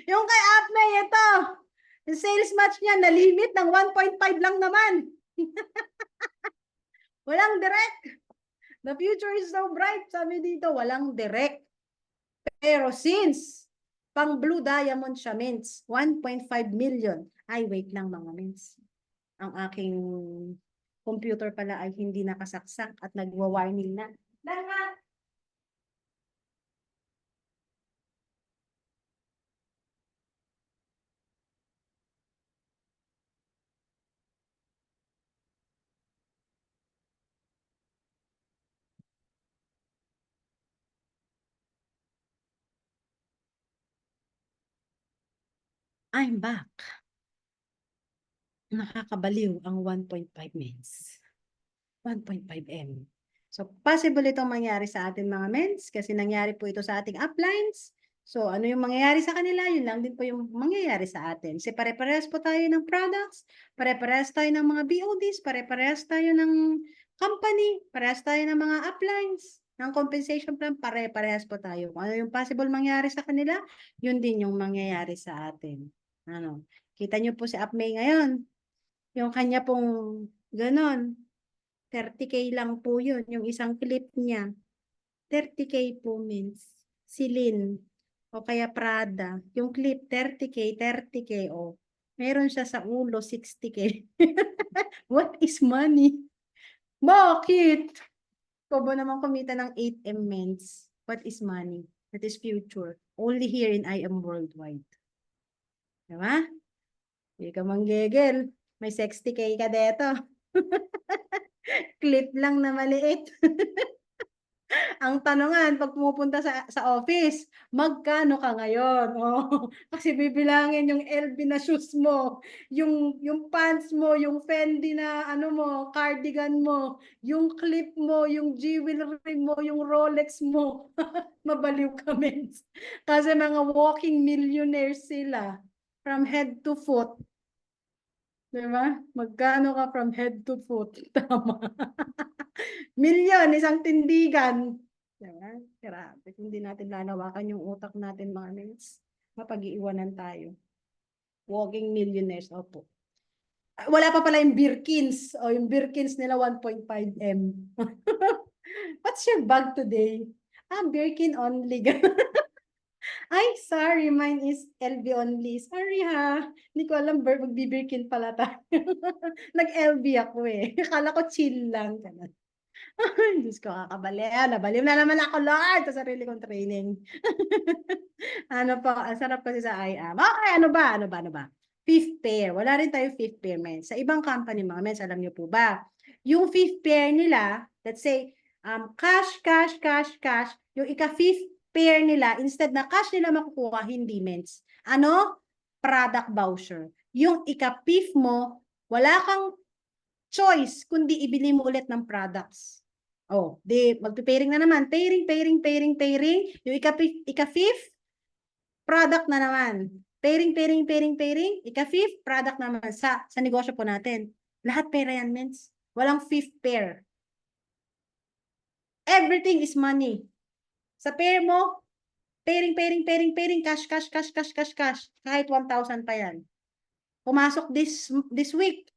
Yung kay Apme, ito. Yung sales match niya, na-limit ng 1.5 lang naman. Walang direct. The future is so bright. Sabi dito, walang direct. Pero since pang blue diamond siya, mens, 1.5 million. Ay, wait lang mga mens. Ang aking computer pala ay hindi nakasaksak at nagwa-warning na. Lahat. I'm back. Nakakabaliw ang 1.5 mens. 1.5 M. So, possible itong mangyari sa ating mga mens kasi nangyari po ito sa ating uplines. So, ano yung mangyayari sa kanila? Yun lang din po yung mangyayari sa atin. Kasi pare-parehas po tayo ng products, pare-parehas tayo ng mga BODs, pare-parehas tayo ng company, parehas tayo ng mga uplines, ng compensation plan, pare-parehas po tayo. Kung ano yung possible mangyari sa kanila, yun din yung mangyayari sa atin. Ano? Kita nyo po si Upmay ngayon. Yung kanya pong ganon, 30K lang po yun, yung isang clip niya. 30K po means Celine o kaya Prada. Yung clip 30K, 30K o. Meron siya sa ulo 60K. What is money? Bakit? Ikaw ba naman kumita ng 8M mens? What is money? That is future. Only here in I Am Worldwide. Diba? Hindi ka manggegel. May 60K ka dito. Clip lang na maliit. Ang tanongan, pag pumupunta sa office, magkano ka ngayon? Oh, kasi bibilangin yung LV na shoes mo, yung pants mo, yung Fendi na ano mo, cardigan mo, yung clip mo, yung jewelry mo, yung Rolex mo. Mabaliw kami. Kasi mga walking millionaires sila from head to foot. Diba? Magkano ka from head to foot? Tama. Milyon, isang tindigan. Diba? Grabe, hindi natin lalawakan yung utak natin mga mins. Mapag-iiwanan tayo. Walking millionaires, opo. Wala pa pala yung Birkins. O yung Birkins nila 1.5 M. What's your bag today? Birkin only. Ay, sorry, mine is LV only. Sorry ha. Hindi ko alam, magbibirkin pala tayo. Nag-LV ako eh. Akala ko chill lang. Ganun. Diyos ko, kakabaliw. Nabaliw na naman ako, Lord, sa sarili kong training. Ano po, ang sarap kasi sa IAM. Okay, ano ba? Fifth pair. Wala rin tayo fifth pair, men. Sa ibang company, mga men, alam niyo po ba? Yung fifth pair nila, let's say, cash, yung ika-fifth pair nila, instead na cash nila makukuha, hindi mens. Ano? Product voucher. Yung ika-fifth mo, wala kang choice kundi ibili mo ulit ng products. Oh, di magpe-pairing na naman. Pairing. Yung ika-fifth product na naman. Pairing. Ika-fifth, product naman sa negosyo po natin. Lahat pera yan, mens. Walang fifth pair. Everything is money. Sa pair mo, pairing, cash. Kahit 1,000 pa yan. Pumasok this week,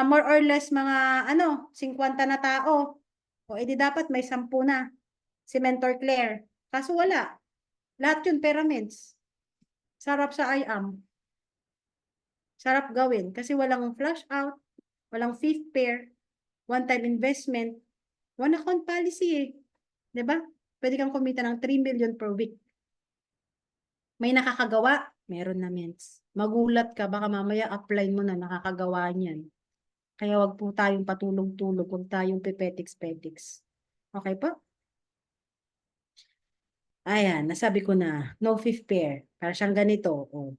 more or less mga 50 na tao. O edi dapat may 10 na. Si Mentor Claire. Kaso wala. Lahat yun pyramids. Sarap sa IAM. Sarap gawin kasi walang flash out, walang fifth pair, one-time investment, one account policy eh. 'Di ba? Pwede kang kumita ng 3 million per week. May nakakagawa? Meron na, mens. Magulat ka, baka mamaya apply mo na nakakagawa niyan. Kaya wag po tayong patulog-tulog, wag tayong pipetiks-petiks. Okay po? Ayan, nasabi ko na, no fifth pair. Para siyang ganito. Oh.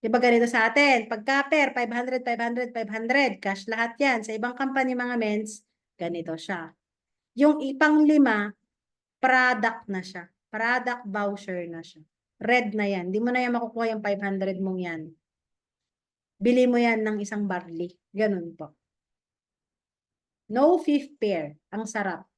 Diba ganito sa atin? Pagka pair, 500, cash lahat yan. Sa ibang company mga mens, ganito siya. Yung ipang 5, product na siya. Product voucher na siya. Red na yan. Di mo na yan makukuha yung 500 mong yan. Bili mo yan ng isang barley. Ganun po. No fifth pair. Ang sarap.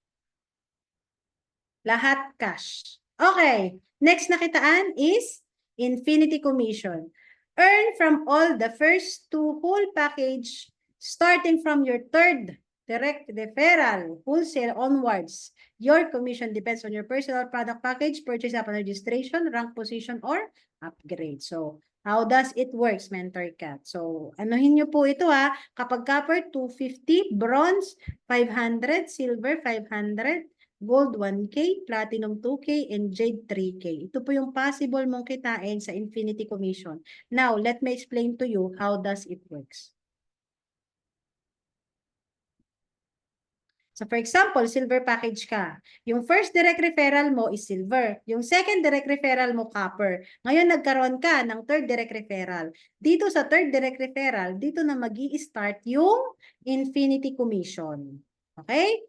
Lahat cash. Okay. Next na kitaan is Infinity Commission. Earn from all the first 2 whole package starting from your 3rd direct referral, wholesale onwards. Your commission depends on your personal product package, purchase upon registration, rank position, or upgrade. So, how does it works, Mentor Cat? So, anuhin nyo po ito ha. Kapag copper, 250, bronze, 500, silver, 500, gold 1K, platinum 2K, and jade 3K. Ito po yung possible mong kitain sa Infinity Commission. Now, let me explain to you how does it works. So, for example, silver package ka. Yung first direct referral mo is silver. Yung second direct referral mo, copper. Ngayon, nagkaroon ka ng third direct referral. Dito sa third direct referral, dito na magi-start yung Infinity Commission. Okay?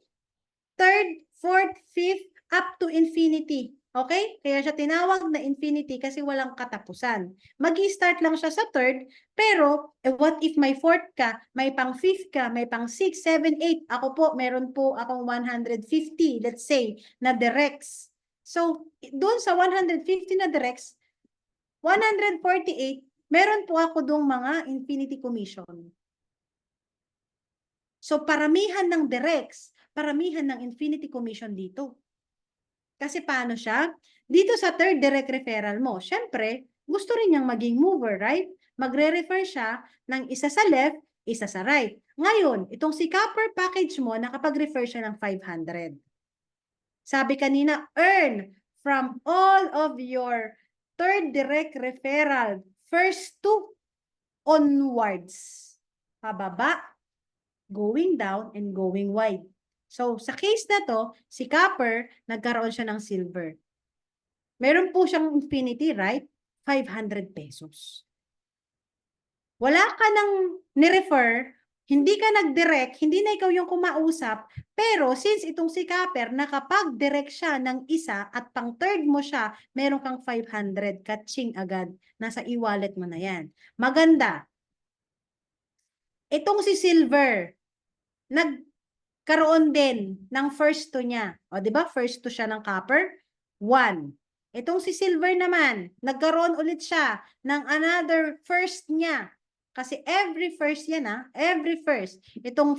Third, fourth, fifth, up to infinity. Okay? Kaya siya tinawag na infinity kasi walang katapusan. Mag-i-start lang siya sa third, pero what if may fourth ka, may pang fifth ka, may pang 6, 7, 8. Ako po, meron po akong 150, let's say, na directs. So, doon sa 150 na directs, 148, meron po ako doong mga infinity commission. So, paramihan ng directs, paramihan ng infinity commission dito. Kasi paano siya? Dito sa third direct referral mo, syempre, gusto rin niyang maging mover, right? Magre-refer siya ng isa sa left, isa sa right. Ngayon, itong si copper package mo, nakapag-refer siya ng 500. Sabi kanina, earn from all of your third direct referral, first 2 onwards. Pababa, going down, and going wide. So, sa case na to, si copper, nagkaroon siya ng silver. Meron po siyang infinity, right? 500 pesos. Wala ka nang ni-refer, hindi ka nag-direct, hindi na ikaw yung kumausap, pero since itong si copper, nakapag-direct siya ng isa at pang third mo siya, meron kang 500, catching agad. Nasa e-wallet mo na yan. Maganda. Itong si silver, nagkaroon din ng first 2 niya. O, di ba? First 2 siya ng copper. 1. Itong si silver naman, nagkaroon ulit siya ng another first niya. Kasi every first yan every first. Itong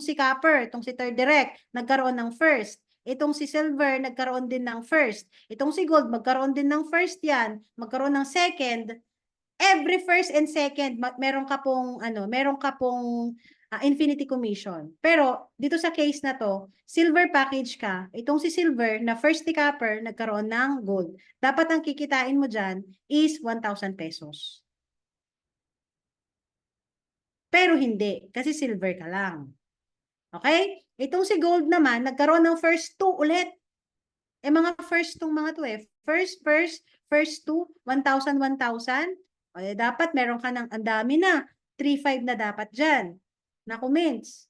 si copper, itong si third direct, nagkaroon ng first. Itong si silver, nagkaroon din ng first. Itong si gold, magkaroon din ng first yan. Magkaroon ng second. Every first and second, meron ka pong infinity commission. Pero dito sa case na to, silver package ka. Itong si silver na first ni copper nagkaroon ng gold. Dapat ang kikitain mo dyan is 1,000 pesos. Pero hindi, kasi silver ka lang. Okay? Itong si gold naman, nagkaroon ng first 2 ulit. Mga first 2 mga to First 2, 1,000, 1,000. O, dapat meron ka ng, ang dami na. 3,500 na dapat dyan. Na comments.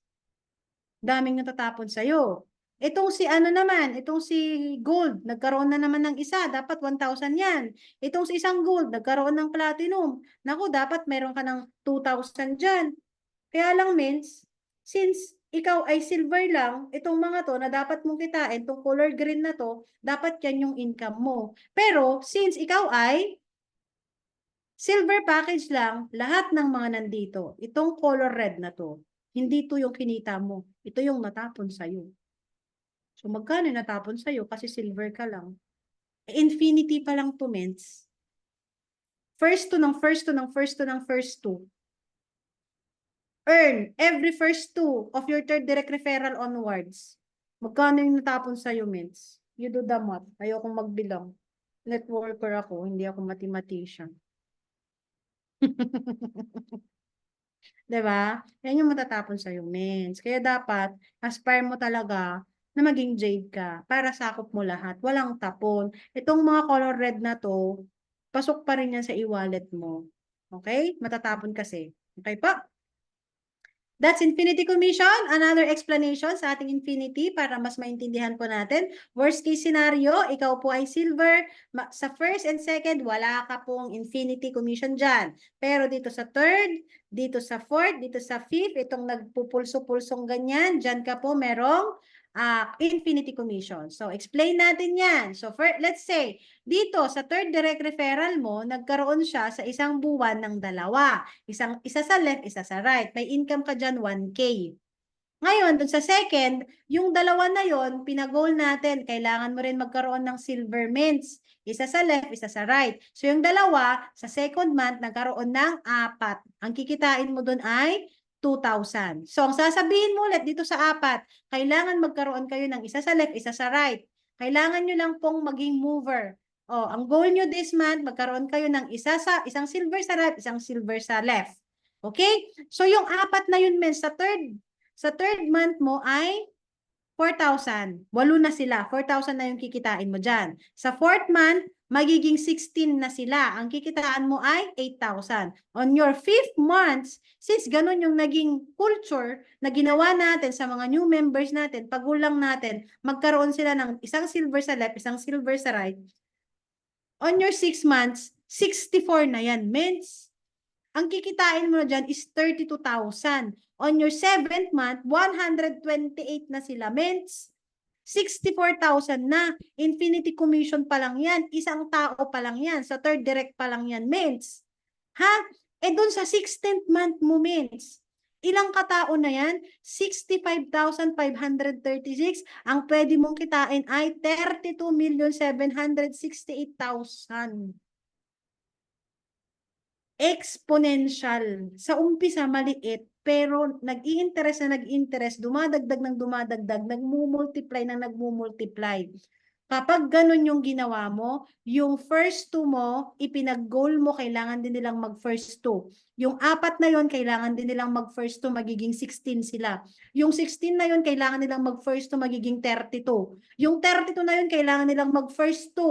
Daming natatapon sa'yo. Itong si ano naman, itong si gold, nagkaroon na naman ng isa, dapat 1,000 yan. Itong si isang gold, nagkaroon ng platinum. Naku, dapat meron ka ng 2,000 dyan. Kaya lang, Mins, since ikaw ay silver lang, itong mga to na dapat mong kitain, itong color green na to, dapat yan yung income mo. Pero, since ikaw ay silver package lang, lahat ng mga nandito, itong color red na to, hindi to yung kinita mo. Ito yung natapon sa'yo. So, magkano natapon sa'yo kasi silver ka lang? Infinity pa lang to, Mens. First to ng first to ng first to ng first to. Earn every first two of your third direct referral onwards. Magkano yung natapon sa'yo, Mens? You do the math. Ayokong magbilang. Networker ako, hindi ako mathematician. Diba? Yan yung matatapon sa'yo, Mens. Kaya dapat, aspire mo talaga na maging jade ka para sakop mo lahat. Walang tapon. Itong mga color red na to, pasok pa rin yan sa e-wallet mo. Okay? Matatapon kasi. Okay pa? That's Infinity Commission. Another explanation sa ating Infinity para mas maintindihan po natin. Worst case scenario, ikaw po ay silver. Sa first and second, wala ka pong Infinity Commission dyan. Pero dito sa third, dito sa fourth, dito sa fifth, itong nagpupulso-pulsong ganyan, dyan ka po merong Infinity Commission. So, explain natin yan. So, let's say, dito sa third direct referral mo, nagkaroon siya sa isang buwan ng dalawa. Isa sa left, isa sa right. May income ka dyan, 1K. Ngayon, dun sa second, yung dalawa na yon pinag-goal natin, kailangan mo rin magkaroon ng silver mints. Isa sa left, isa sa right. So, yung dalawa, sa second month, nagkaroon ng 4. Ang kikitain mo dun ay 2,000. So, ang sasabihin mo ulit dito sa 4, kailangan magkaroon kayo ng isa sa left, isa sa right. Kailangan nyo lang pong maging mover. Oh, ang goal nyo this month, magkaroon kayo ng isang silver sa right, isang silver sa left. Okay? So, yung 4 na yun, men, sa third month mo ay 4,000. 8 na sila. 4,000 na yung kikitain mo dyan. Sa fourth month, magiging 16 na sila. Ang kikitaan mo ay 8,000. On your fifth month, since ganun yung naging culture na ginawa natin sa mga new members natin, pagulang natin, magkaroon sila ng isang silver sa left, isang silver sa right. On your 6 months, 64 na yan. Means, ang kikitain mo na dyan is 32,000. On your 7th month, 128 na sila. Means, 64,000 na. Infinity Commission pa lang yan. Isang tao pa lang yan. Sa third direct pa lang yan. Means, ha? Dun sa 16th month mo, means, ilang katao na yan? 65,536. Ang pwede mong kitain ay 32,768,000. Exponential. Sa umpisa, maliit, pero nag-i-interest, dumadagdag ng dumadagdag, nagmumultiply ng nagmumultiply. Kapag ganun yung ginawa mo, yung first 2 mo, ipinag-goal mo, kailangan din nilang mag-first 2. Yung 4 na yon kailangan din nilang mag-first 2, magiging 16 sila. Yung 16 na yon kailangan nilang mag-first 2, magiging 32. Yung 32 na yon kailangan nilang mag-first 2,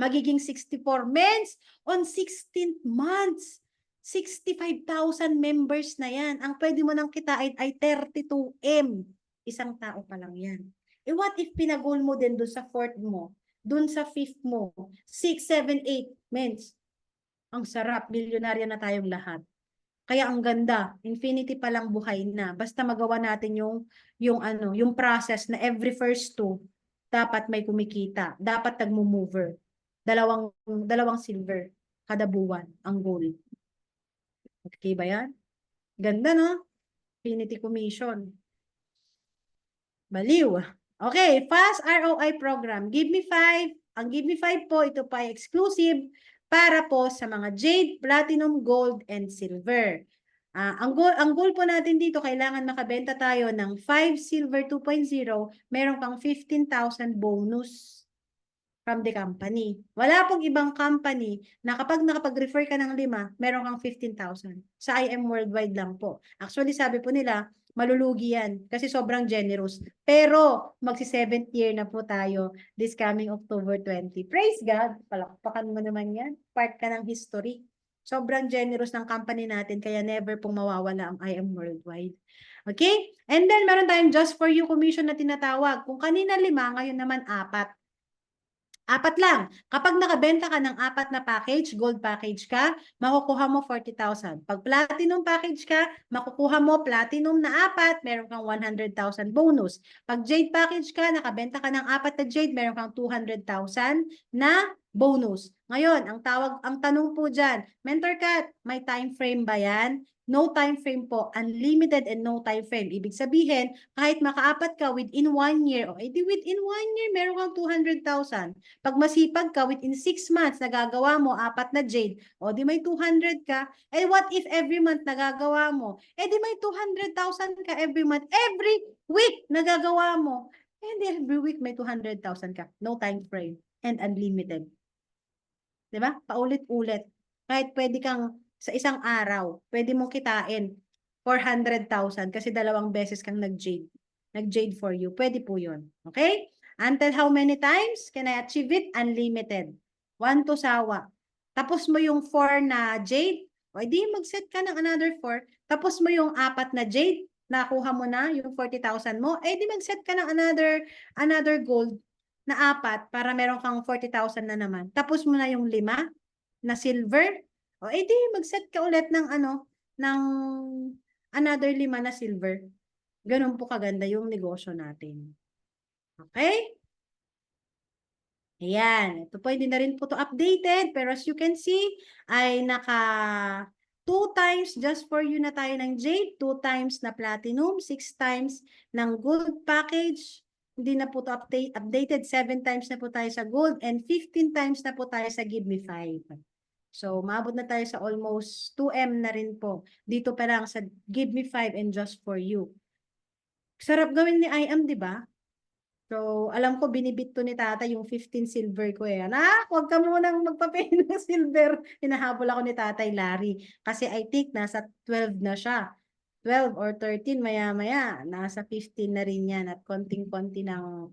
magiging 64. Means, on 16th months, 65,000 members na yan. Ang pwede mo nang kitain ay 32M. Isang tao pa lang yan. What if pinagol mo din dun sa fourth mo, dun sa fifth mo, 6, 7, 8, means, ang sarap, milyonarya na tayong lahat. Kaya ang ganda, infinity pa lang buhay na. Basta magawa natin yung process na every first 2, dapat may kumikita, dapat nagmo-mover. Dalawang silver kada buwan ang goal. Okay ba yan? Ganda, no? Infinity Commission. Baliw. Okay, fast ROI program. Give me 5. Ang Give me 5 po, ito pa ay exclusive para po sa mga jade, platinum, gold, and silver. Ang goal po natin dito, kailangan makabenta tayo ng 5 silver 2.0, meron kang 15,000 bonus from the company. Wala pong ibang company na kapag nakapag-refer ka ng 5, meron kang 15,000. Sa IM Worldwide lang po. Actually, sabi po nila, malulugi yan kasi sobrang generous. Pero, magsi-7th year na po tayo this coming October 20. Praise God! Palakpakan mo naman yan. Part ka ng history. Sobrang generous ng company natin, kaya never pong mawawala ang IM Worldwide. Okay? And then, meron tayong Just For You commission na tinatawag. Kung kanina 5, ngayon naman 4. 4 lang. Kapag nakabenta ka ng 4 na package, gold package ka, makukuha mo 40,000. Pag platinum package ka, makukuha mo platinum na 4, meron kang 100,000 bonus. Pag jade package ka, nakabenta ka ng 4 na jade, meron kang 200,000 na bonus. Ngayon, ang tanong po dyan, Mentor Kat, may time frame ba yan? No time frame po, unlimited and no time frame. Ibig sabihin, kahit makaapat ka within 1 year, o edi within 1 year, meron kang 200,000. Pag masipag ka, within 6 months, nagagawa mo 4 na jade, o di may 200 ka. Eh what if every month nagagawa mo? Eh di may 200,000 ka every month. Every week nagagawa mo. Eh di every week may 200,000 ka. No time frame and unlimited. Diba? Paulit-ulit. Kahit pwede kang sa isang araw, pwede mong kitain 400,000 kasi 2 beses kang nag-jade. Nag-jade for you. Pwede po yun. Okay? Until how many times can I achieve it? Unlimited. 1 to sawa. Tapos mo yung 4 na jade, o di mag-set ka ng another 4. Tapos mo yung 4 na jade, nakuha mo na yung 40,000 mo, eh di mag-set ka ng another gold na 4 para meron kang 40,000 na naman. Tapos mo na yung 5 na silver, o edi mag-set ka ulit ng ng another 5 na silver. Ganun po kaganda yung negosyo natin. Okay? Ayan. Ito po, hindi na rin po to updated. Pero as you can see, ay naka 2 times just for you na tayo ng jade, 2 times na platinum, 6 times ng gold package. Hindi na po to updated. 7 times na po tayo sa gold and 15 times na po tayo sa Give Me 5. So, maabot na tayo sa almost 2M na rin po. Dito pa lang sa Give Me 5 and Just For You. Sarap gawin ni IM, di ba? So, alam ko, binibit to ni tata yung 15 silver ko eh. Anak, huwag ka munang magpa-pay ng silver. Hinahabol ako ni tatay Larry. Kasi I think nasa 12 na siya. 12 or 13, maya-maya. Nasa 15 na rin yan. At konting-konti ng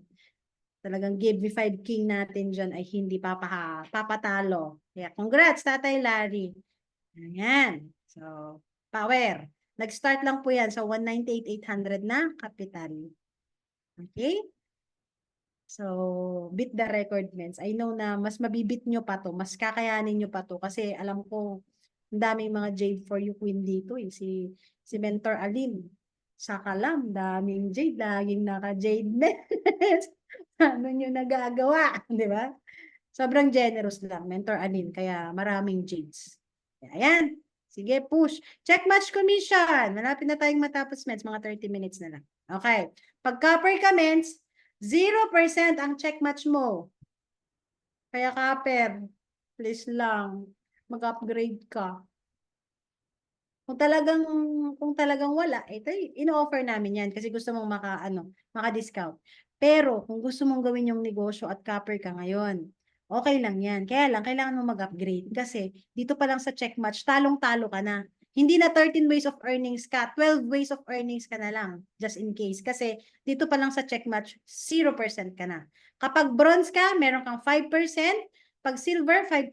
talagang give me 5 king natin dyan ay hindi papatalo. Kaya congrats, tatay Larry. Ayan. So, power. Nag-start lang po yan sa 198,800 na kapital. Okay? So, beat the record, mens. I know na mas mabibit nyo pa to, mas kakayanin nyo pa to kasi alam ko ang daming mga Jade for you queen dito eh. Si Mentor Alim, sa Kalam, daming Jade, laging naka-Jade mens. Ano nyo nagagawa, di ba? Sobrang generous lang, Mentor Alim, kaya maraming Jades. Ayan. Sige, push. Check match commission. Malapit na tayong matapos, mens. Mga 30 minutes na lang. Okay. Pag copper ka, mens, 0% ang check match mo. Kaya copper, please lang, mag-upgrade ka. Kung talagang wala, ito ino-offer namin yan kasi gusto mong maka-discount. Pero kung gusto mong gawin yung negosyo at copper ka ngayon, okay lang yan. Kaya lang, kailangan mo mag-upgrade kasi dito pa lang sa check match, talong-talo ka na. Hindi na 13 ways of earnings ka, 12 ways of earnings ka na lang, just in case. Kasi dito pa lang sa check match, 0% ka na. Kapag bronze ka, meron kang 5%. Pag silver, 5%.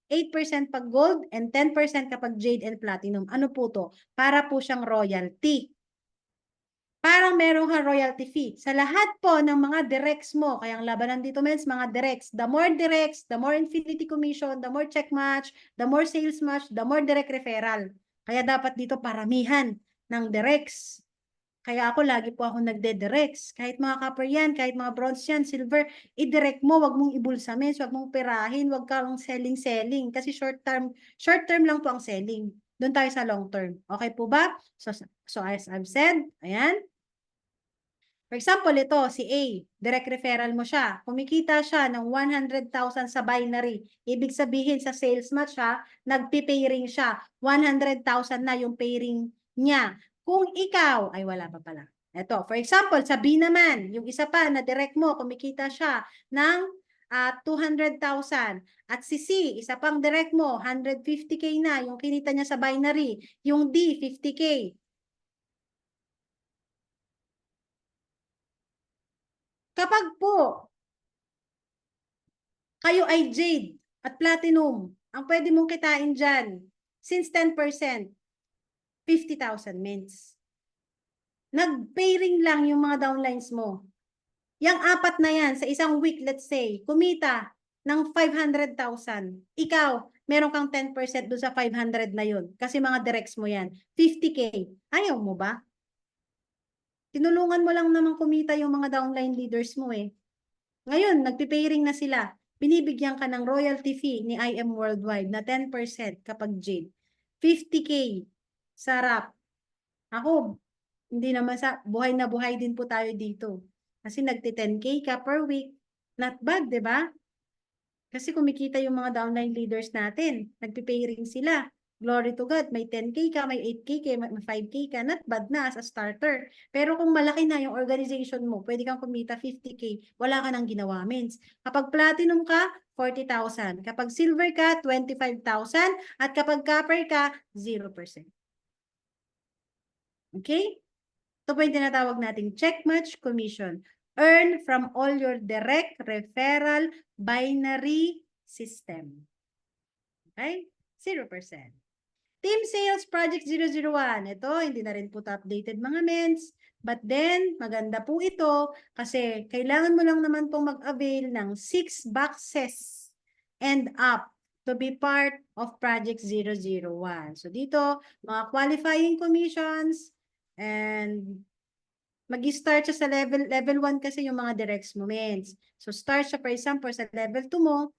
8% pag gold, and 10% kapag jade and platinum. Ano po to? Para po siyang royalty. Parang meron kang royalty fee. Sa lahat po ng mga directs mo, kaya ang labanan dito means mga directs. The more directs, the more infinity commission, the more check match, the more sales match, the more direct referral. Kaya dapat dito paramihan ng directs. Kaya ako, lagi po ako nagde-directs. Kahit mga copper yan, kahit mga bronze yan, silver, i-direct mo, wag mong ibulsamin, wag mong perahin, wag kang selling. Kasi short term lang po ang selling. Doon tayo sa long term. Okay po ba? So as I've said, ayan. For example, ito, si A, direct referral mo siya. Kumikita siya ng 100,000 sa binary. Ibig sabihin sa sales match ha, nagpipay ring siya. 100,000 na yung pay ring niya. Kung ikaw, ay wala pa pala. Ito, for example, sa B naman, yung isa pa na direct mo, kumikita siya ng 200,000. At si C, isa pang direct mo, 150K na yung kinita niya sa binary. Yung D, 50K. Kapag po kayo ay jade at platinum ang pwede mong kitain dyan, since 10%, 50,000 mens. Nag-pairing lang yung mga downlines mo. Yang apat na yan, sa isang week, let's say, kumita ng 500,000. Ikaw, meron kang 10% doon sa 500 na yun. Kasi mga directs mo yan. 50K. Ayaw mo ba? Tinulungan mo lang naman kumita yung mga downline leaders mo eh. Ngayon, nagpipairing na sila. Binibigyan ka ng royalty fee ni IM Worldwide na 10% kapag Jade. 50K. Sarap. Ako, hindi naman buhay na buhay din po tayo dito. Kasi nagti-10K ka per week. Not bad, di ba? Kasi kumikita yung mga downline leaders natin. Nagpipairing sila. Glory to God, may 10K ka, may 8K ka, may 5K ka, not bad na as a starter. Pero kung malaki na yung organization mo, pwede kang kumita 50K, wala ka nang ginawa, means. Kapag platinum ka, 40,000. Kapag silver ka, 25,000. At kapag copper ka, 0%. Okay? Ito po yung tinatawag nating check match commission. Earn from all your direct referral binary system. Okay? 0%. Team Sales Project 001. Ito, hindi na rin po updated mga mens. But then, maganda po ito kasi kailangan mo lang naman pong mag-avail ng 6 boxes and up to be part of Project 001. So dito, mga qualifying commissions and mag-start siya sa level 1 kasi yung mga direct moments. So start siya for example sa level 2 mo,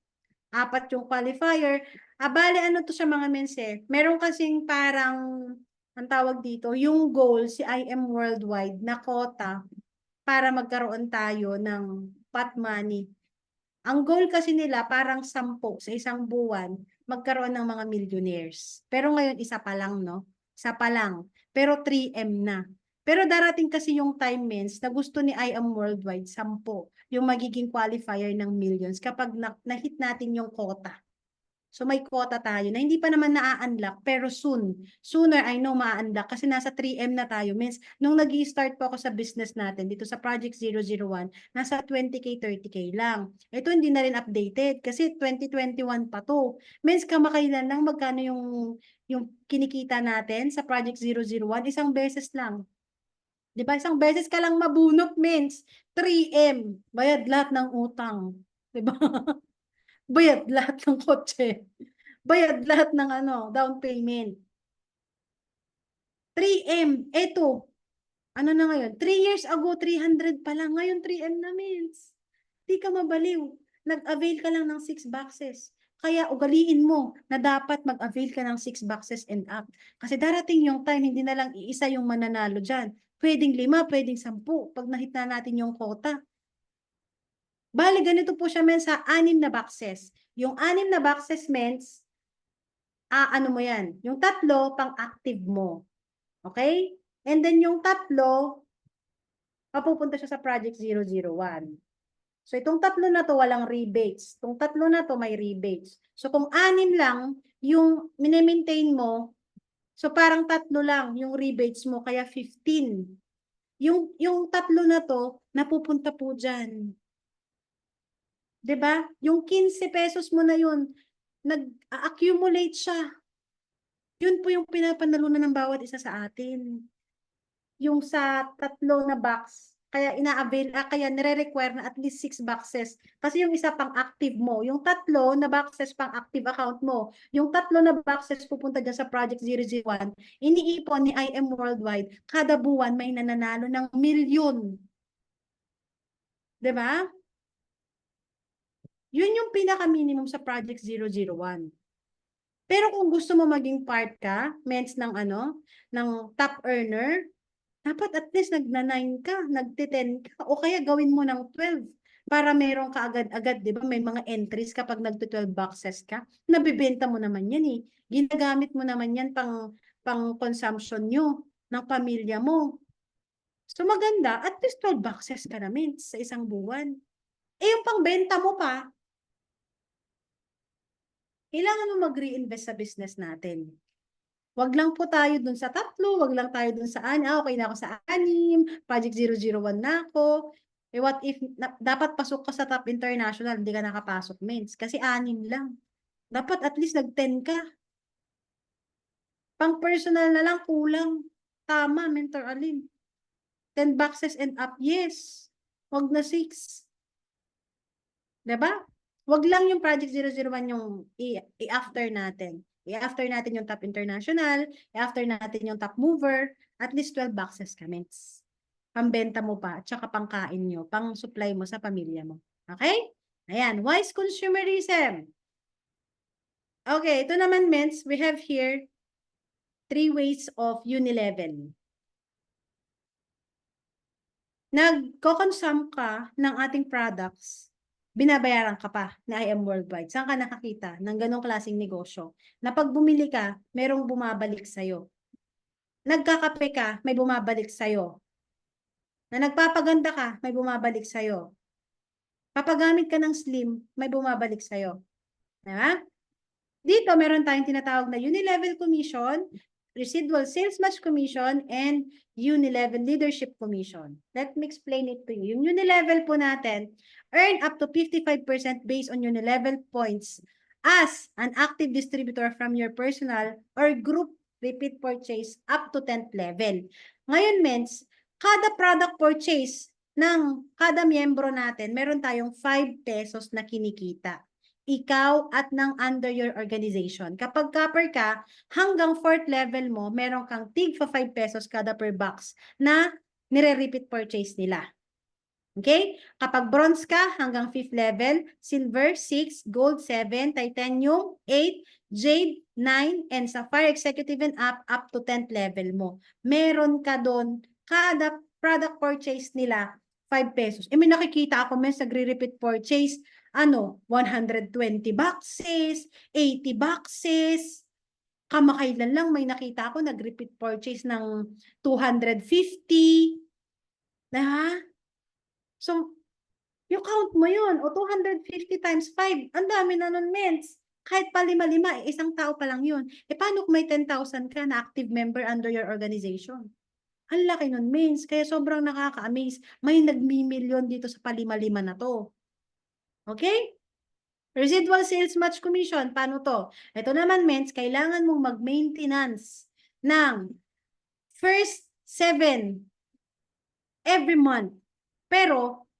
4 yung qualifier. Bale, ano to siya mga mense? Meron kasing parang, ang tawag dito, yung goal si IM Worldwide na quota para magkaroon tayo ng pot money. Ang goal kasi nila parang 10 sa isang buwan magkaroon ng mga millionaires. Pero ngayon isa pa lang, no? Isa pa lang. Pero 3M na. Pero darating kasi yung time means na gusto ni IM Worldwide 10 yung magiging qualifier ng millions kapag na-hit natin yung quota. So may quota tayo na hindi pa naman na-unlock pero soon. Sooner I know ma-unlock kasi nasa 3M na tayo. Means nung nag-i-start po ako sa business natin dito sa Project 001, nasa 20K, 30K lang. Ito hindi na rin updated kasi 2021 pa to. Means kamakailan lang magkano yung kinikita natin sa Project 001, isang beses lang. 'Di ba? Isang beses ka lang mabunot means 3M, bayad lahat ng utang. 'Di ba? Bayad lahat ng kotse. Bayad lahat ng down payment. 3M, eto. Ano na ngayon? 3 years ago, 300 pa lang. Ngayon, 3M na means. Di ka mabaliw. Nag-avail ka lang ng 6 boxes. Kaya ugaliin mo na dapat mag-avail ka ng 6 boxes and up. Kasi darating yung time, hindi na lang iisa yung mananalo dyan. Pwedeng 5, pwedeng 10 pag nahit na natin yung quota. Bali, ganito po siya men sa 6 na boxes. Yung 6 na boxes means, ano mo yan? Yung 3, pang-active mo. Okay? And then yung 3, papupunta siya sa Project 001. So itong 3 na to, walang rebates. Itong 3 na to, may rebates. So kung 6 lang, yung mini-maintain mo, so parang 3 lang yung rebates mo, kaya 15. Yung 3 na to, napupunta po dyan. 'Di ba? Yung 15 pesos mo na yun, nag-accumulate siya. Yun po yung pinapanalunan ng bawat isa sa atin. Yung sa 3 na box, kaya ina-avail, kaya nire-require na at least 6 boxes. Kasi yung isa pang active mo, yung 3 na boxes pang active account mo, yung 3 na boxes pupunta dyan sa Project 001, iniipon ni IM Worldwide, kada buwan may nananalo ng milyon. 'Di ba? Yun yung pinaka-minimum sa Project 001. Pero kung gusto mo maging part ka, means ng ng top earner, dapat at least nagna-9 ka, nagti-10 ka, o kaya gawin mo ng 12 para meron ka agad-agad, 'di ba? May mga entries kapag nagto-12 boxes ka, nabebenta mo naman 'yan eh. Ginagamit mo naman 'yan pang consumption nyo ng pamilya mo. So maganda, at least 12 boxes ka namin sa isang buwan. Eh yung pangbenta mo pa, kailangan mo mag-reinvest sa business natin. Wag lang po tayo dun sa 3, wag lang tayo dun sa okay na ako sa 6, Project 001 na ako. Eh what if dapat pasok ka sa top international, hindi ka nakapasok, mens. Kasi 6 lang. Dapat at least nag-10 ka. Pang personal na lang, kulang. Tama, Mentor Alin. 10 boxes and up, yes. Wag na 6. Diba? Wag lang yung Project 001 yung i-after natin. I-after natin yung top international, i-after natin yung top mover, at least 12 boxes kami. Pambenta mo pa, at saka pangkain nyo, pang supply mo sa pamilya mo. Okay? Ayan, wise consumerism. Okay, ito naman means we have here 3 ways of unilevel. Nagko-consume ka ng ating products, binabayaran ka pa na I am worldwide. Saan ka nakakita ng ganong klaseng negosyo? Na pag bumili ka, merong bumabalik sa'yo. Nagkakape ka, may bumabalik sa'yo. Na nagpapaganda ka, may bumabalik sa'yo. Papagamit ka ng slim, may bumabalik sa'yo. Diba? Dito, meron tayong tinatawag na unilevel commission, residual sales match commission, and unilevel leadership commission. Let me explain it to you. Yung unilevel po natin, earn up to 55% based on unilevel points as an active distributor from your personal or group repeat purchase up to 10th level. Ngayon, means, kada product purchase ng kada miyembro natin, meron tayong 5 pesos na kinikita. Ikaw at ng under your organization. Kapag copper ka, hanggang 4th level mo, meron kang tig 5 pesos kada per box na nire-repeat purchase nila. Okay? Kapag bronze ka, hanggang 5th level, silver 6, gold 7, titanium 8, jade 9, and sapphire executive and up to 10th level mo. Meron ka doon, kada product purchase nila, 5 pesos. May nakikita ako, may nagre-repeat purchase, 120 boxes, 80 boxes. Kamakailan lang may nakita ako, nag-repeat purchase ng 250. Diba? So, you count mo yun. O 250 times 5. Ang dami na nun, mens. Kahit pa 5-5, isang tao pa lang yun. Paano kung may 10,000 ka na active member under your organization? Ang laki nun, mens. Kaya sobrang nakaka-amaze. May nagmi-million dito sa pa 5-5 na to. Okay? Residual sales match commission. Paano to? Ito naman, mens, kailangan mong mag-maintenance ng first 7 every month. Pero,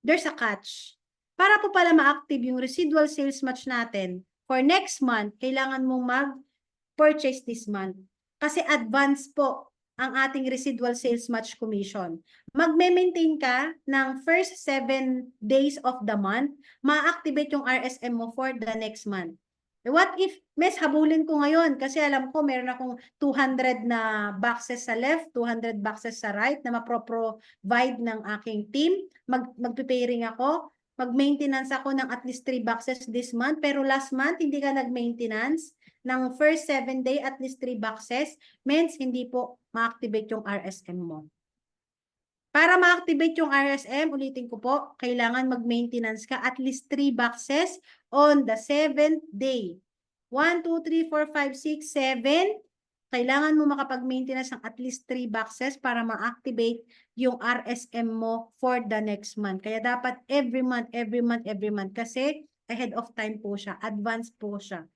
there's a catch. Para po pala ma-active yung residual sales match natin, for next month, kailangan mong mag-purchase this month. Kasi advance po ang ating residual sales match commission. Magme-maintain ka ng first 7 days of the month, ma-activate yung RSM mo for the next month. What if, mes, habulin ko ngayon kasi alam ko meron akong 200 na boxes sa left, 200 boxes sa right na mapro-provide ng aking team. Magpipairing ako, mag-maintenance ako ng at least 3 boxes this month, pero last month hindi ka nag-maintenance ng first 7 day at least 3 boxes, means hindi po ma-activate yung RSM mo. Para ma-activate yung RSM, ulitin ko po, kailangan mag-maintenance ka at least 3 boxes on the 7th day. 1, 2, 3, 4, 5, 6, 7. Kailangan mo makapag-maintenance ng at least 3 boxes para ma-activate yung RSM mo for the next month. Kaya dapat every month kasi ahead of time po siya, advance po siya.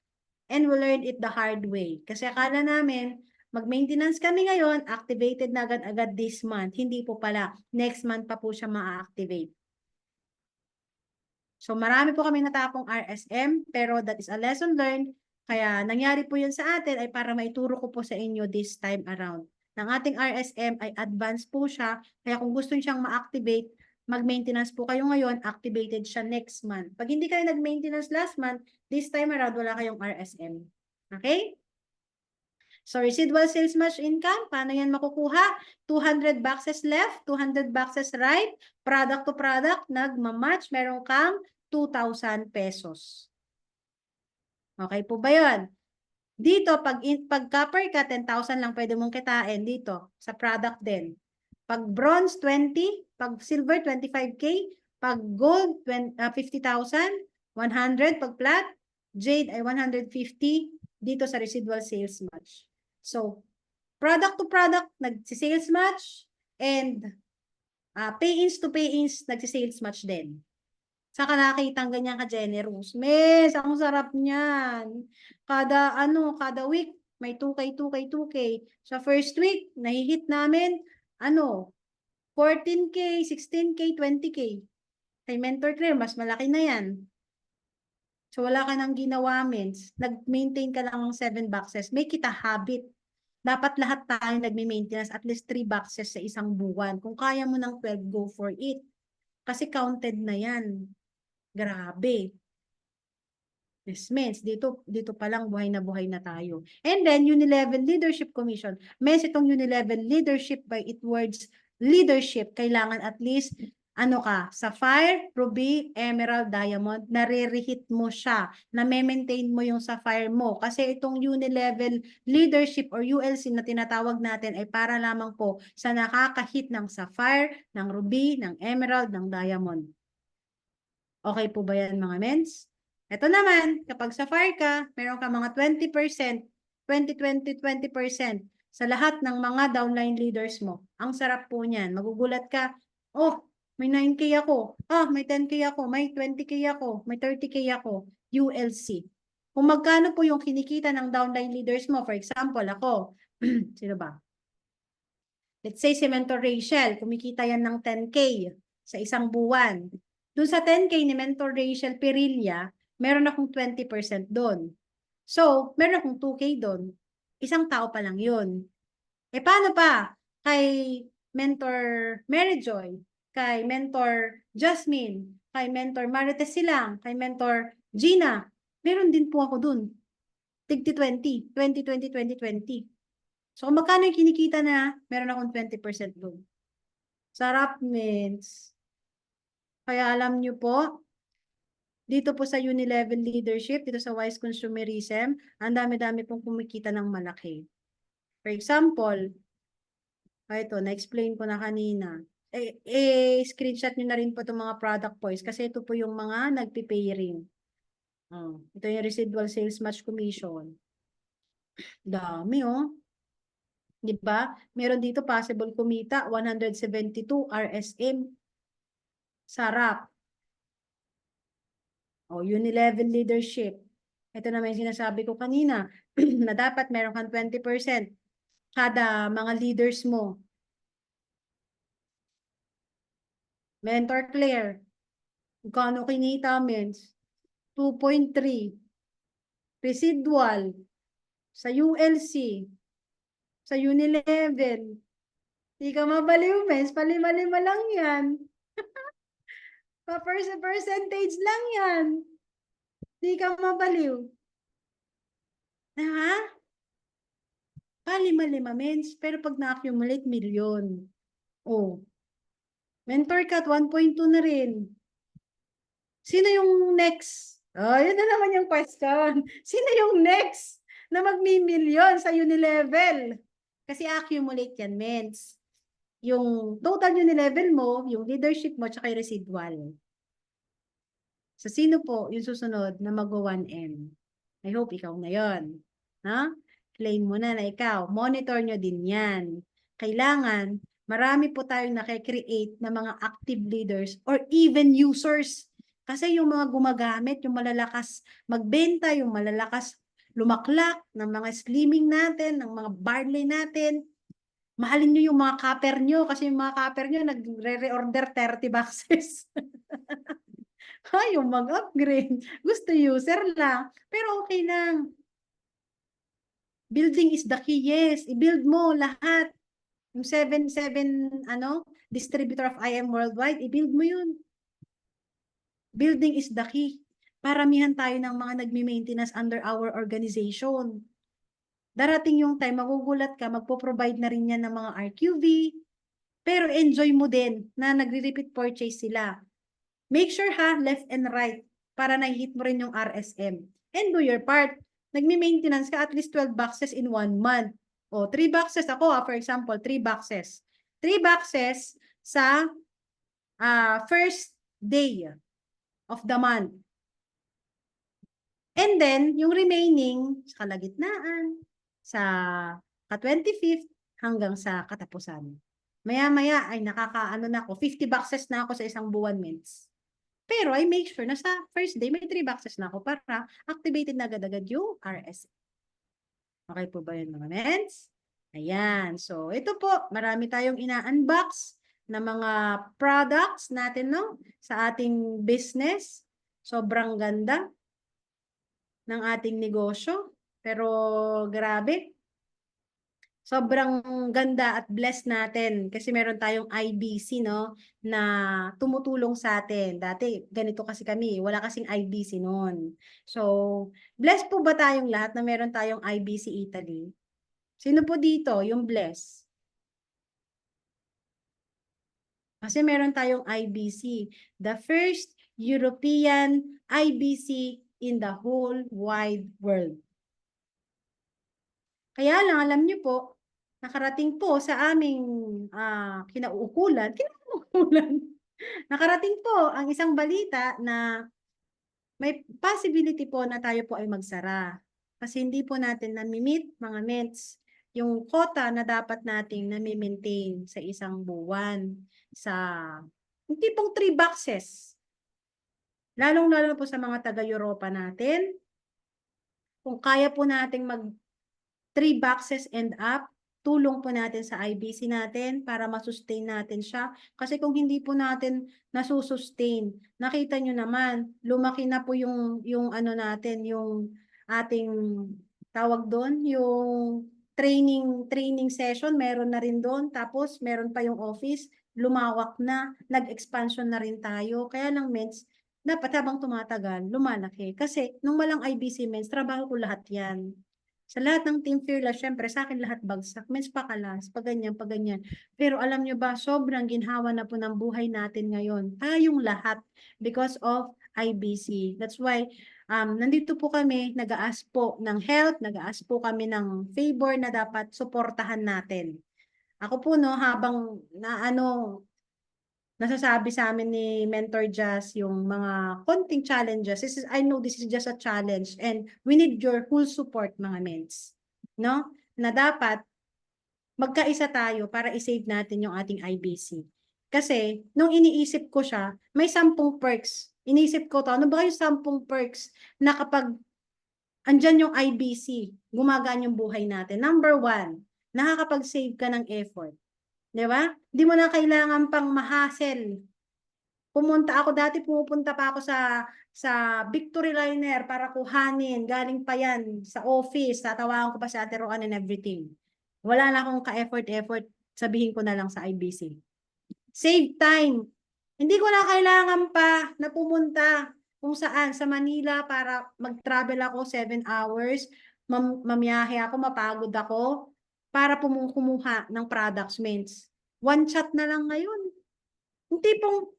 And we learned it the hard way. Kasi akala namin, mag-maintenance kami ngayon, activated na agad-agad this month. Hindi po pala. Next month pa po siya ma-activate. So marami po kami natapong RSM, pero that is a lesson learned. Kaya nangyari po yun sa atin ay para maituro ko po sa inyo this time around. Ng ating RSM ay advanced po siya. Kaya kung gusto nyo siyang ma-activate, mag-maintenance po kayo ngayon, activated siya next month. Pag hindi kayo nag-maintenance last month, this time around wala kayong RSM. Okay? So, residual sales match income, paano yan makukuha? 200 boxes left, 200 boxes right, product to product, nagmamatch, meron kang 2,000 pesos. Okay po ba yun? Dito, pag copper ka, 10,000 lang pwede mong kitain dito sa product din. Pag bronze, 20. Pag silver, 25K. Pag gold, 50,000. 100 pag plat. Jade ay 150 dito sa residual sales match. So, product to product, nagsi-sales match, and pay-ins to pay-ins, nagsi-sales match din. Saka nakita ang ganyan ka-generous. Miss, ang sarap niyan. Kada week, may 2K, 2K, 2K. Sa first week, nahihit namin, 14K, 16K, 20K. Kay Mentor Clear, mas malaki na yan. So, wala ka nang ginawa, Mins. Nag-maintain ka lang ng 7 boxes. Make it a habit. Dapat lahat tayo nagme-maintenance at least 3 boxes sa isang buwan. Kung kaya mo ng 12, go for it. Kasi counted na yan. Grabe. Yes, Mens, dito pa lang buhay na tayo. And then, Unilevel Leadership Commission. Mens, itong Unilevel Leadership by its words, leadership, kailangan at least, sapphire, ruby, emerald, diamond, nare-reheat mo siya, na-maintain mo yung sapphire mo. Kasi itong Unilevel Leadership or ULC na tinatawag natin ay para lamang po sa nakaka-hit ng sapphire, ng ruby, ng emerald, ng diamond. Okay po ba yan mga mens? Ito naman, kapag sa FAR ka, meron ka mga 20%, 20% sa lahat ng mga downline leaders mo. Ang sarap po niyan. Magugulat ka, oh, may 9K ako, may 10K ako, may 20K ako, may 30K ako, ULC. Kung magkano po yung kinikita ng downline leaders mo, for example, ako, sino ba? Let's say si Mentor Rachel, kumikita yan ng 10K sa isang buwan. Doon sa 10K ni Mentor Rachel Perilla, meron akong 20% doon. So, meron akong 2K doon. Isang tao pa lang yun. Paano pa? Kay Mentor Mary Joy, kay Mentor Jasmine, kay Mentor Marites Silang, kay Mentor Gina, meron din po ako doon. Tigti 20, 20, 20, 20, 20. So, kung magkano yung kinikita na, meron akong 20% doon. Sarap, Mins. Kaya alam nyo po, dito po sa Unilevel Leadership, dito sa Wise Consumerism, ang dami-dami pong kumikita ng malaki. For example, ito, na-explain ko na kanina. Screenshot nyo na rin po itong mga product points kasi ito po yung mga nagpipay rin. Ito yung residual sales match commission. Dami, oh. Diba? Meron dito possible kumita, 172 RSM. Sarap. Unilevel leadership. Ito naman yung sinasabi ko kanina, na dapat meron kang 20% kada mga leaders mo. Mentor Claire, kung kinita, Mens? 2.3. Residual, sa ULC, sa Unilevel. Hindi ka mabaliw, Mens. Palima-lima lang yan. Percentage lang yan. Hindi ka mabaliw. Ha? Lima-lima, Mens. Pero pag na-accumulate, milyon. Mentor cut, 1.2 na rin. Sino yung next? Yun na naman yung question. Sino yung next na magmi-milyon sa Unilevel? Kasi accumulate yan, Mens. Yung total Unilevel mo, yung leadership mo, tsaka yung residual. So, sino po yung susunod na mag-1M? I hope ikaw na yun. Claim mo na ikaw. Monitor nyo din yan. Kailangan, marami po tayong nakikreate na mga active leaders or even users. Kasi yung mga gumagamit, yung malalakas magbenta, yung malalakas lumaklak ng mga slimming natin, ng mga barley natin, mahalin nyo yung mga kapper nyo kasi yung mga kapper nyo nagre-reorder 30 boxes. Yung mag-upgrade. Gusto user lang. Pero okay lang. Building is the key, yes. I-build mo lahat. Yung 7 distributor of IM worldwide, i-build mo yun. Building is the key. Paramihan tayo ng mga nagmi-maintenance under our organization. Darating yung time, magugulat ka, magpo-provide na rin yan ng mga RQV, pero enjoy mo din na nagre-repeat purchase sila. Make sure left and right, para na-hit mo rin yung RSM. And do your part. Nagmi-maintenance ka at least 12 boxes in 1 month. 3 boxes ako, for example, 3 boxes. 3 boxes sa first day of the month. And then, yung remaining sa kalagitnaan, sa ka-25th hanggang sa katapusan. Maya-maya ay nakakaano na ako, 50 boxes na ako sa isang buwan, Mens. Pero I make sure na sa first day, may 3 boxes na ako para activated na agad-agad yung RSA. Okay po ba yun mga mens? Ayan. So, ito po, marami tayong ina-unbox na mga products natin, no? Sa ating business. Sobrang ganda ng ating negosyo. Pero, grabe. Sobrang ganda at blessed natin kasi meron tayong IBC, no? Na tumutulong sa atin. Dati, ganito kasi kami. Wala kasing IBC noon. So, blessed po ba tayong lahat na meron tayong IBC Italy? Sino po dito yung bless? Kasi meron tayong IBC, the first European IBC in the whole wide world. Kaya lang, alam niyo po, nakarating po sa aming kinauukulan, nakarating po ang isang balita na may possibility po na tayo po ay magsara. Kasi hindi po natin nami-meet, mga ments, yung quota na dapat nating nami-maintain sa isang buwan. Sa, yung tipong 3 boxes. Lalong-lalo po sa mga taga-Europa natin. Kung kaya po nating mag 3 boxes and up, tulong po natin sa IBC natin para masustain natin siya. Kasi kung hindi po natin nasusustain, nakita nyo naman, lumaki na po yung ano natin, yung ating tawag doon, yung training session, meron na rin doon. Tapos meron pa yung office, lumawak na, nag-expansion na rin tayo. Kaya lang, mens, dapat habang tumatagal, lumalaki. Kasi nung walang IBC, mens, trabaho ko lahat yan. Sa lahat ng Team Fearless, syempre, sa akin lahat bagsak. Mens pakalas, pag ganyan. Pero alam nyo ba, sobrang ginhawa na po ng buhay natin ngayon. Tayong lahat because of IBC. That's why, nandito po kami, nag-aas po ng help, nag-aas po kami ng favor na dapat suportahan natin. Ako po, no, habang nasasabi sa amin ni Mentor Jazz yung mga konting challenges. I know this is just a challenge and we need your full support, mga mens. No? Na dapat magkaisa tayo para i-save natin yung ating IBC. Kasi, nung iniisip ko siya, may 10 perks. Iniisip ko to, ano ba yung 10 perks na kapag andyan yung IBC, gumagaan yung buhay natin. Number 1, nakakapag-save ka ng effort. Di ba? Di mo na kailangan pang ma-hassle. Pumunta ako dati, pumupunta pa ako sa Victory Liner para kuhanin. Galing pa yan sa office. Tatawagan ko pa si Ate Roan and everything. Wala na akong ka-effort. Sabihin ko na lang sa IBC. Save time. Hindi ko na kailangan pa na pumunta kung saan sa Manila para mag-travel ako 7 hours. Mamiyahe ako, mapagod ako para kumuha ng products, mates. One chat na lang ngayon. Yung tipong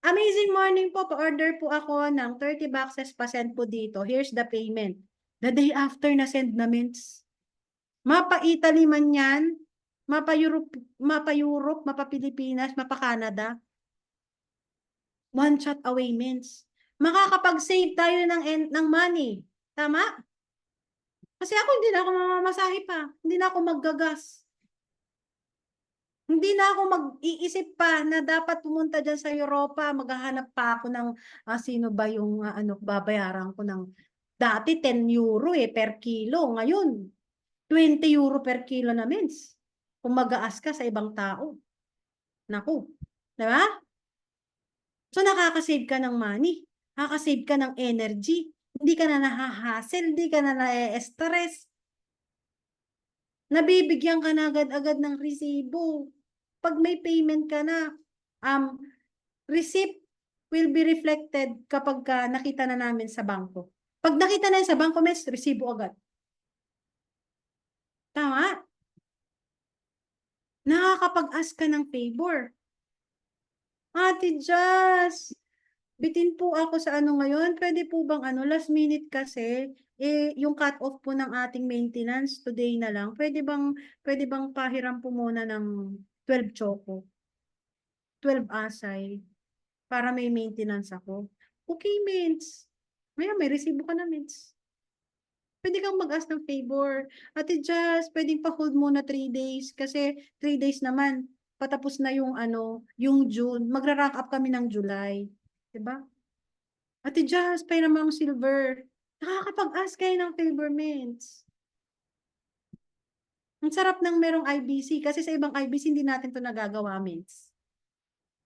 amazing morning po, pa-order po ako ng 30 boxes, pa-send po dito. Here's the payment. The day after na send na, ments. Mapa-Italy man yan, mapa-Europe, mapa-Pilipinas, mapa-Canada. One shot away, ments. Makakapag-save tayo ng money. Tama? Kasi ako hindi na ako mamamasahe pa. Hindi na ako maggagas. Hindi na ako mag-iisip pa na dapat pumunta dyan sa Europa, maghahanap pa ako ng sino ba yung babayaran ko ng dati 10 euro per kilo. Ngayon, 20 euro per kilo na, mens. Kung mag-aas ka sa ibang tao. Naku. Diba? So, nakakasave ka ng money. Nakakasave ka ng energy. Hindi ka na nahahassle. Hindi ka na na-stress. Nabibigyan ka na agad-agad ng resibo. Pag may payment ka na, receipt will be reflected kapag nakita na namin sa bangko. Pag nakita na sa bangko, may resibo agad. Tama? Nakakapag-ask ka ng favor. Ate Jazz, bitin po ako sa ngayon. Pwede po bang last minute kasi, yung cut-off po ng ating maintenance today na lang. Pwede bang pahiram po muna ng 12 choco? 12 asay para may maintenance ako. Okay, ments. May resibo ka na, ments. Pwede kang mag-ask ng favor. Ate Jazz, pwedeng pa-hold muna 3 days kasi 3 days naman. Patapos na yung yung June. Magra-rank up kami ng July. Diba? Ate Jazz, pa namang silver. Nakakapag-ask kayo ng favor mints. Ang sarap ng merong IBC kasi sa ibang IBC hindi natin to nagagawa mints.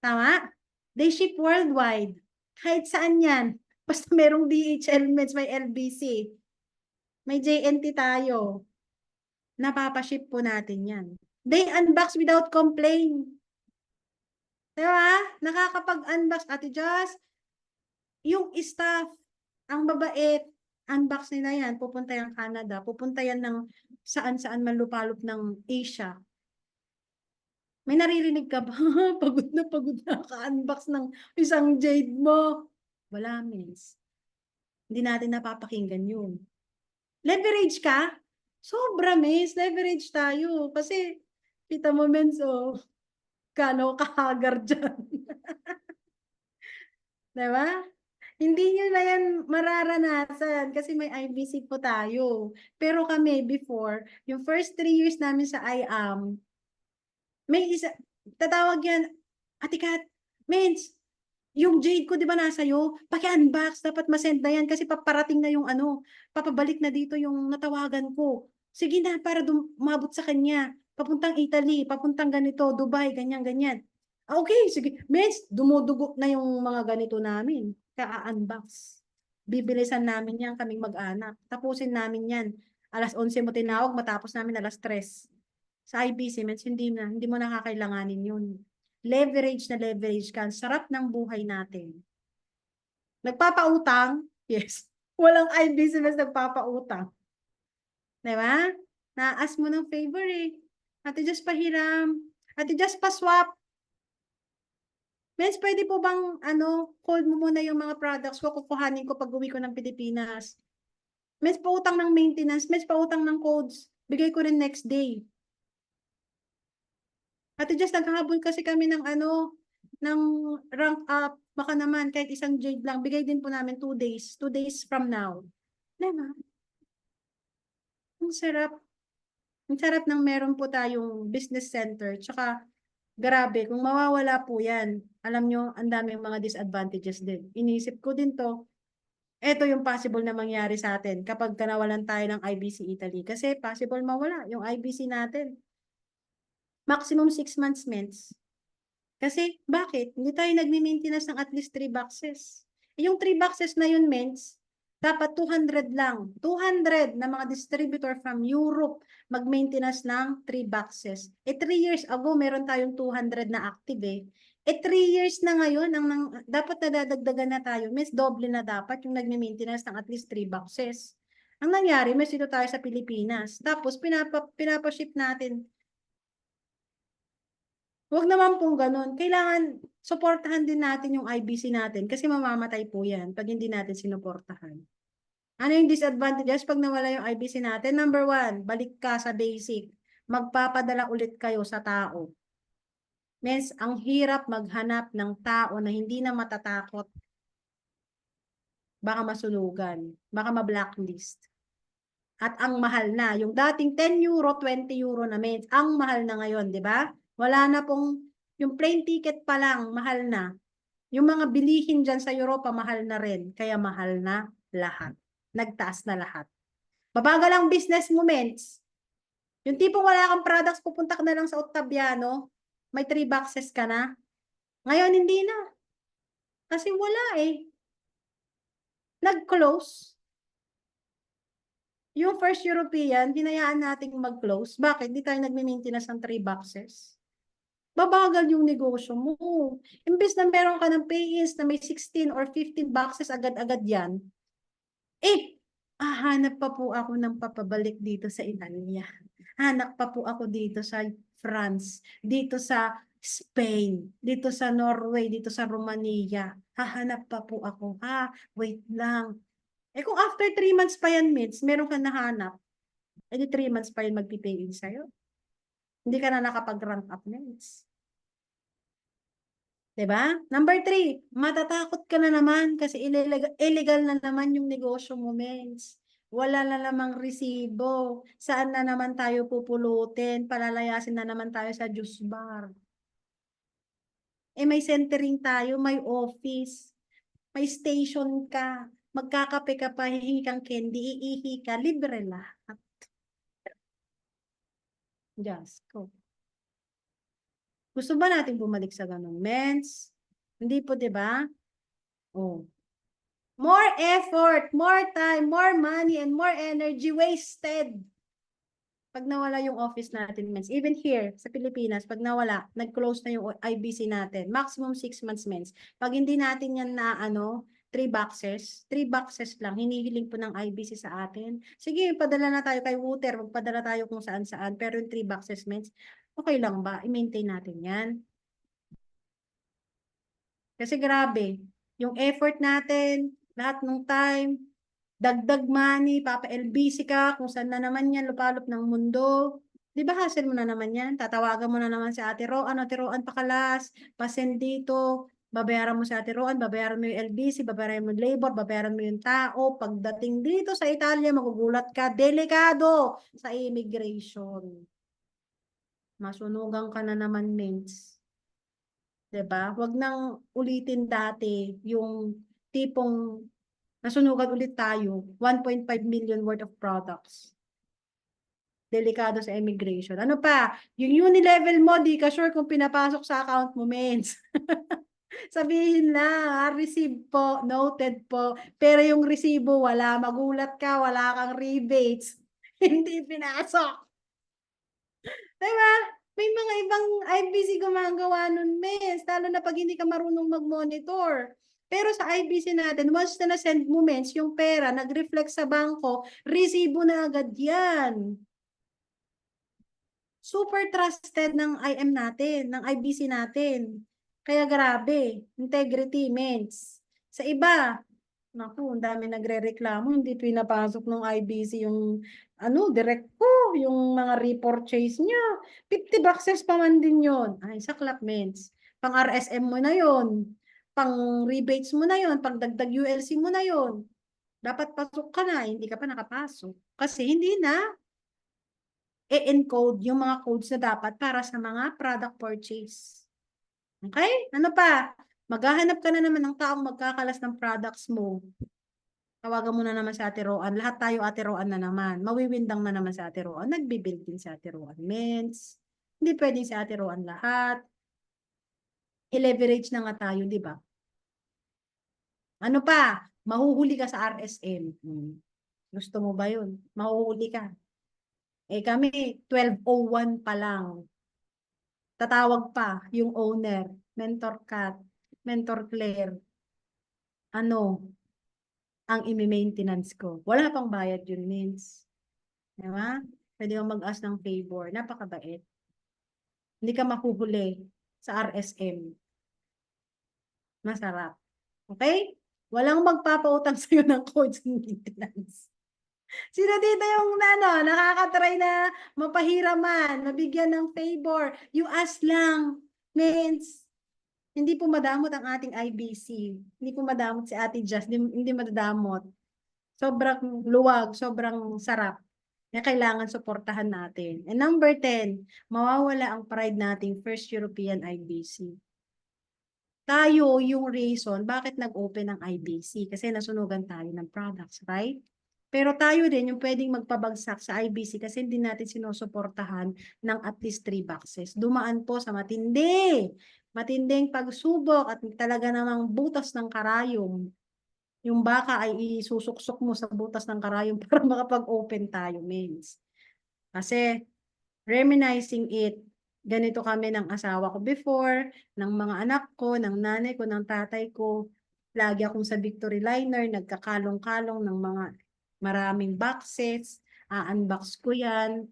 Tama? They ship worldwide. Kahit saan yan. Basta merong DHL mints, may LBC. May JNT tayo. Napapaship po natin yan. They unbox without complaint. Diba? Nakakapag-unbox. Ate Jazz, yung staff, ang babait, unbox nila yan, pupunta yan Canada, pupunta yan ng saan-saan man lupalop ng Asia. May naririnig ka ba? Pagod na ka-unbox ng isang jade mo. Wala, miss. Hindi natin napapakinggan yun. Leverage ka? Sobra, miss. Leverage tayo. Kasi, kita mo, miss, oh, kano kahagar dyan. Diba? Hindi nyo na yan mararanasan kasi may IBC po tayo. Pero kami before, yung first 3 years namin sa IAM, may isa, tatawag yan, Ate Kat, mens, yung Jade ko di ba nasa'yo, paki-unbox, dapat masend na yan kasi paparating na yung ano, papabalik na dito yung natawagan ko. Sige na, para umabot sa kanya. Papuntang Italy, papuntang ganito, Dubai, ganyan. Okay, sige. Mens, dumudugo na yung mga ganito namin. Ka-unbox. Bibilisan namin yan, kaming mag-anak. Tapusin namin yan. Alas 11 mo tinawag, matapos namin alas 3. Sa IBC, mens, hindi mo nakakailanganin yun. Leverage na leverage ka. Sarap ng buhay natin. Nagpapautang? Yes. Walang IBC, mens, nagpapautang. Diba? Na-ask mo ng favor eh. Ate just pahiram. Ate just paswap. Mens, pwede po bang, hold mo muna yung mga products ko, kukuhanin ko pag uwi ko ng Pilipinas. Mens, pautang ng maintenance. Mens, pautang ng codes. Bigay ko rin next day. Ate just naghahabol kasi kami ng ng rank up. Baka naman, kahit isang jade lang, bigay din po namin 2 days. 2 days from now. Diba? Ang sarap. Ang sarap ng meron po tayong business center. Tsaka, grabe, kung mawawala po yan, alam nyo, ang daming mga disadvantages din. Inisip ko din to, ito yung possible na mangyari sa atin kapag nawalan tayo ng IBC Italy. Kasi possible mawala yung IBC natin. Maximum 6 months, mens. Kasi, bakit? Hindi tayo nagmi-maintenance ng at least 3 boxes. Yung 3 boxes na yun, mens, dapat 200 lang. 200 na mga distributor from Europe mag-maintenance ng 3 boxes. 3 years ago, meron tayong 200 na active eh. 3 years na ngayon, dapat nadadagdagan na tayo. Mens, doble na dapat yung nagmi-maintenance ng at least 3 boxes. Ang nangyari, mens, dito tayo sa Pilipinas. Tapos, pinapaship natin. Huwag naman pong ganun. Kailangan suportahan din natin yung IBC natin kasi mamamatay po yan pag hindi natin sinuportahan. Ano yung disadvantages pag nawala yung IBC natin? Number 1, balik ka sa basic. Magpapadala ulit kayo sa tao. Means, ang hirap maghanap ng tao na hindi na matatakot. Baka masunugan. Baka ma-blacklist. At ang mahal na. Yung dating 10 euro, 20 euro na means, ang mahal na ngayon, di ba? Wala na pong, yung plane ticket pa lang, mahal na. Yung mga bilihin dyan sa Europa, mahal na rin. Kaya mahal na lahat. Nagtaas na lahat. Babagal ang business moments. Yung tipong wala kang products, pupunta ka na lang sa Ottaviano, may 3 boxes ka na. Ngayon, hindi na. Kasi wala eh. Nag-close. Yung first European, hinayaan nating mag-close. Bakit? Hindi tayo nagmi-maintenance ng 3 boxes. Babagal yung negosyo mo. Imbes na meron ka ng pay-ins na may 16 or 15 boxes agad-agad yan, hanap pa po ako ng papabalik dito sa Italia. Hanap pa po ako dito sa France, dito sa Spain, dito sa Norway, dito sa Romania. Hahanap pa po ako. Wait lang. Kung after 3 months pa yan, mates, meron ka nahanap, 3 months pa yan magpipay-in sa'yo. Hindi ka na nakapag-rank up, mates. Diba? Number 3, matatakot ka na naman kasi illegal na naman yung negosyo mo, mens. Wala na namang resibo. Saan na naman tayo pupulutin? Palalayasin na naman tayo sa juice bar. May centering tayo, may office. may station ka, magkakape ka pa, hihingi kang candy, iihi ka, libre lahat. Diyos ko. Gusto ba natin bumalik sa ganun, mens? Hindi po, di ba? Oh. More effort, more time, more money, and more energy wasted. Pag nawala yung office natin, mens. Even here, sa Pilipinas, pag nawala, nag-close na yung IBC natin. Maximum 6 months, mens. Pag hindi natin yan na, 3 boxes lang, hinihiling po ng IBC sa atin. Sige, padala na tayo kay Wouter, magpadala tayo kung saan-saan, pero yung 3 boxes, mens, okay lang ba? I-maintain natin yan. Kasi grabe, yung effort natin, lahat ng time, dagdag money, papa-LBC ka, kung saan na naman yan, lupalop ng mundo. Di ba hassle mo na naman yan? Tatawagan mo na naman si Ate Roan, Ate Roan pakalas, pasend dito, babayaran mo si Ate Roan, babayaran mo yung LBC, babayaran mo yung labor, babayaran mo yung tao. Pagdating dito sa Italia, magugulat ka, delikado sa immigration. Masunugan ka na naman, mates. 'Di ba? Huwag nang ulitin dati yung tipong nasunugan ulit tayo, 1.5 million worth of products. Delikado sa immigration. Ano pa? Yung uni-level mo, di ka sure kung pinapasok sa account mo, mens. Sabihin na, receive po, noted po. Pero yung resibo, wala. Magulat ka, wala kang rebates. Hindi pinasok. Diba? May mga ibang IBC gumagawa nun, mes. Lalo na pag hindi ka marunong mag-monitor. Pero sa IBC natin, once na na-send mo, mens, yung pera, nag-reflect sa bangko, resibo na agad yan. Super trusted ng IM natin, ng IBC natin. Kaya grabe, integrity, mens. Sa iba, naku, ang dami nagre-reklamo, hindi pinapasok ng IBC yung direct ko, yung mga repurchase niya. 50 boxes pa man din yun. Ay, saklap, mens. Pang RSM mo na yun. Pang rebates mo na yun. Pang dagdag ULC mo na yun. Dapat pasok ka na, hindi ka pa nakapasok. Kasi hindi na i-encode yung mga codes na dapat para sa mga product purchase. Okay? Ano pa? Maghahanap ka na naman ng taong magkakalas ng products mo. Tawagan mo na naman si Ate Roan. Lahat tayo Ate Roan na naman. Mawiwindang na naman si Ate Roan. Nagbibuild din si Ate Roan. Mens. Hindi pwedeng si Ate Roan lahat. I-leverage na nga tayo, di ba? Ano pa? Mahuhuli ka sa RSM. Gusto mo ba yun? Mahuhuli ka. Eh kami, 12:01 pa lang. Tatawag pa yung owner, Mentor Kat, Mentor Claire. Ano ang imi-maintenance ko? Wala pang bayad yun, means. Diba? Pwede kang mag-ask ng favor. Napakabait. Hindi ka mahuhuli sa RSM. Masarap. Okay? Walang magpapautang sa'yo ng codes ng maintenance. Sino dito yung nakakatry na mapahiraman, mabigyan ng favor? You ask lang. Means, hindi po madamot ang ating IBC. Hindi po madamot si Ate Jazz. Hindi madadamot. Sobrang luwag, sobrang sarap. Na kailangan suportahan natin. And number 10, mawawala ang pride nating first European IBC. Tayo yung reason bakit nag-open ang IBC kasi nasunugan tayo ng products, right? Pero tayo din yung pwedeng magpabagsak sa IBC kasi hindi natin sinusuportahan ng at least 3 boxes. Dumaan po sa matinding pagsubok at talaga namang butas ng karayom. Yung baka ay isusuksok mo sa butas ng karayom para makapag-open tayo, mains. Kasi reminiscing it, ganito kami ng asawa ko before, ng mga anak ko, ng nanay ko, ng tatay ko. Lagi akong sa Victory Liner, nagkakalong-kalong ng mga maraming boxes, unbox ko yan.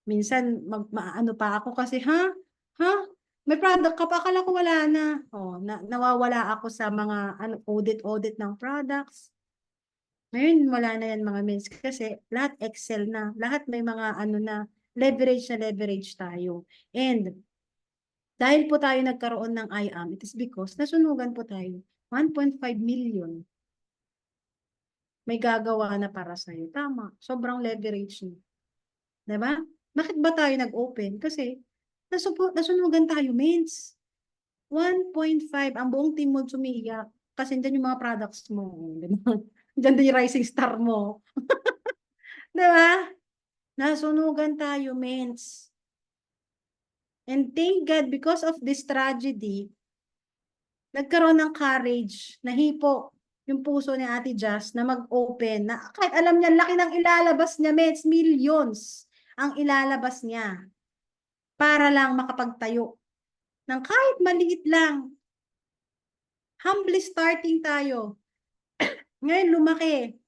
Minsan, ano pa ako kasi, ha? May product ka pa, akala ko wala na. Oh, nawawala ako sa mga audit ng products. Ngayon, wala na yan mga mins kasi lahat Excel na. Lahat may mga leverage tayo. And dahil po tayo nagkaroon ng IAM, it is because nasunugan po tayo. 1.5 million. May gagawa na para sa'yo. Tama. Sobrang leverage niyo. Diba? Bakit ba tayo nag-open? Kasi nasunugan tayo, mins. 1.5. Ang buong team mo sumiyak. Kasi dyan yung mga products mo. Dyan din yung rising star mo. Diba? Nasunugan tayo, mens. And thank God, because of this tragedy, nagkaroon ng courage, nahipo yung puso ni Ate Jazz na mag-open, na kahit alam niya, laki ng ilalabas niya, mens, millions ang ilalabas niya para lang makapagtayo ng kahit maliit lang. Humbly starting tayo. Ngayon, lumaki.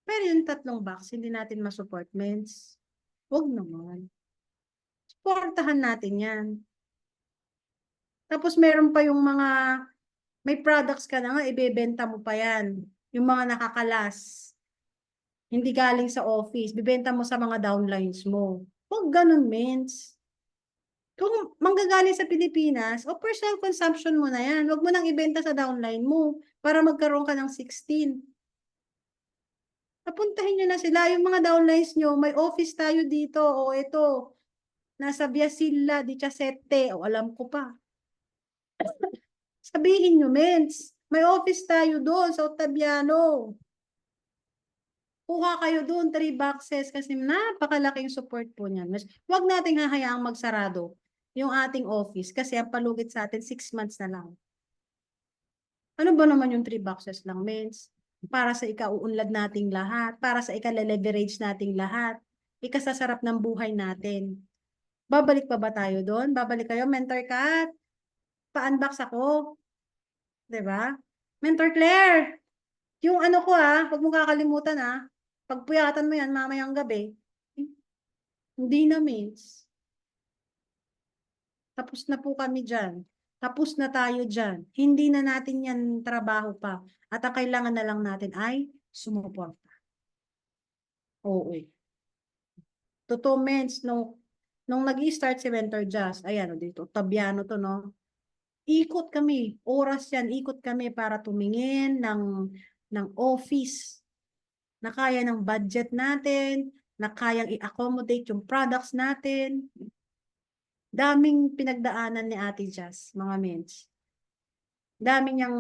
Pero yung 3 box, hindi natin masupport, mens. Huwag naman. Supportahan natin yan. Tapos meron pa yung mga, may products ka na nga, ibebenta mo pa yan. Yung mga nakakalas. Hindi galing sa office, bibenta mo sa mga downlines mo. Huwag ganun, mens. Kung manggagaling sa Pilipinas, o personal consumption mo na yan. Huwag mo nang ibenta sa downline mo para magkaroon ka ng 16. Napuntahin nyo na sila, yung mga downlines nyo, may office tayo dito, o ito, nasa Biasilla, di Chasete, o alam ko pa. Sabihin nyo, mens, may office tayo doon sa Otaviano. Kuha kayo doon, 3 boxes, kasi napakalaking support po niyan. Huwag nating hahayaang magsarado yung ating office, kasi ang palugit sa atin, 6 months na lang. Ano ba naman yung 3 boxes lang, mens? Para sa ikauunlad nating lahat, para sa ikale-leverage nating lahat, ikasasarap ng buhay natin. Babalik pa ba tayo doon? Babalik kayo, Mentor Kat? Pa-unbox ako. 'Di ba? Mentor Claire, yung ano ko huwag mo kakalimutan pagpuyatan mo yan mamayang gabi. Hindi na, mates. Tapos na po kami dyan. Tapos na tayo dyan. Hindi na natin yan trabaho pa. At ang kailangan na lang natin ay sumuporta. Oo eh. Totoo, mens, nung nag-i-start si Mentor Jazz, ayan, dito, Tabiano to, no? Ikot kami, oras yan, ikot kami para tumingin ng office na kaya ng budget natin, na kayang i-accommodate yung products natin. Daming pinagdaanan ni Ate Jazz, mga mens. Daming niyang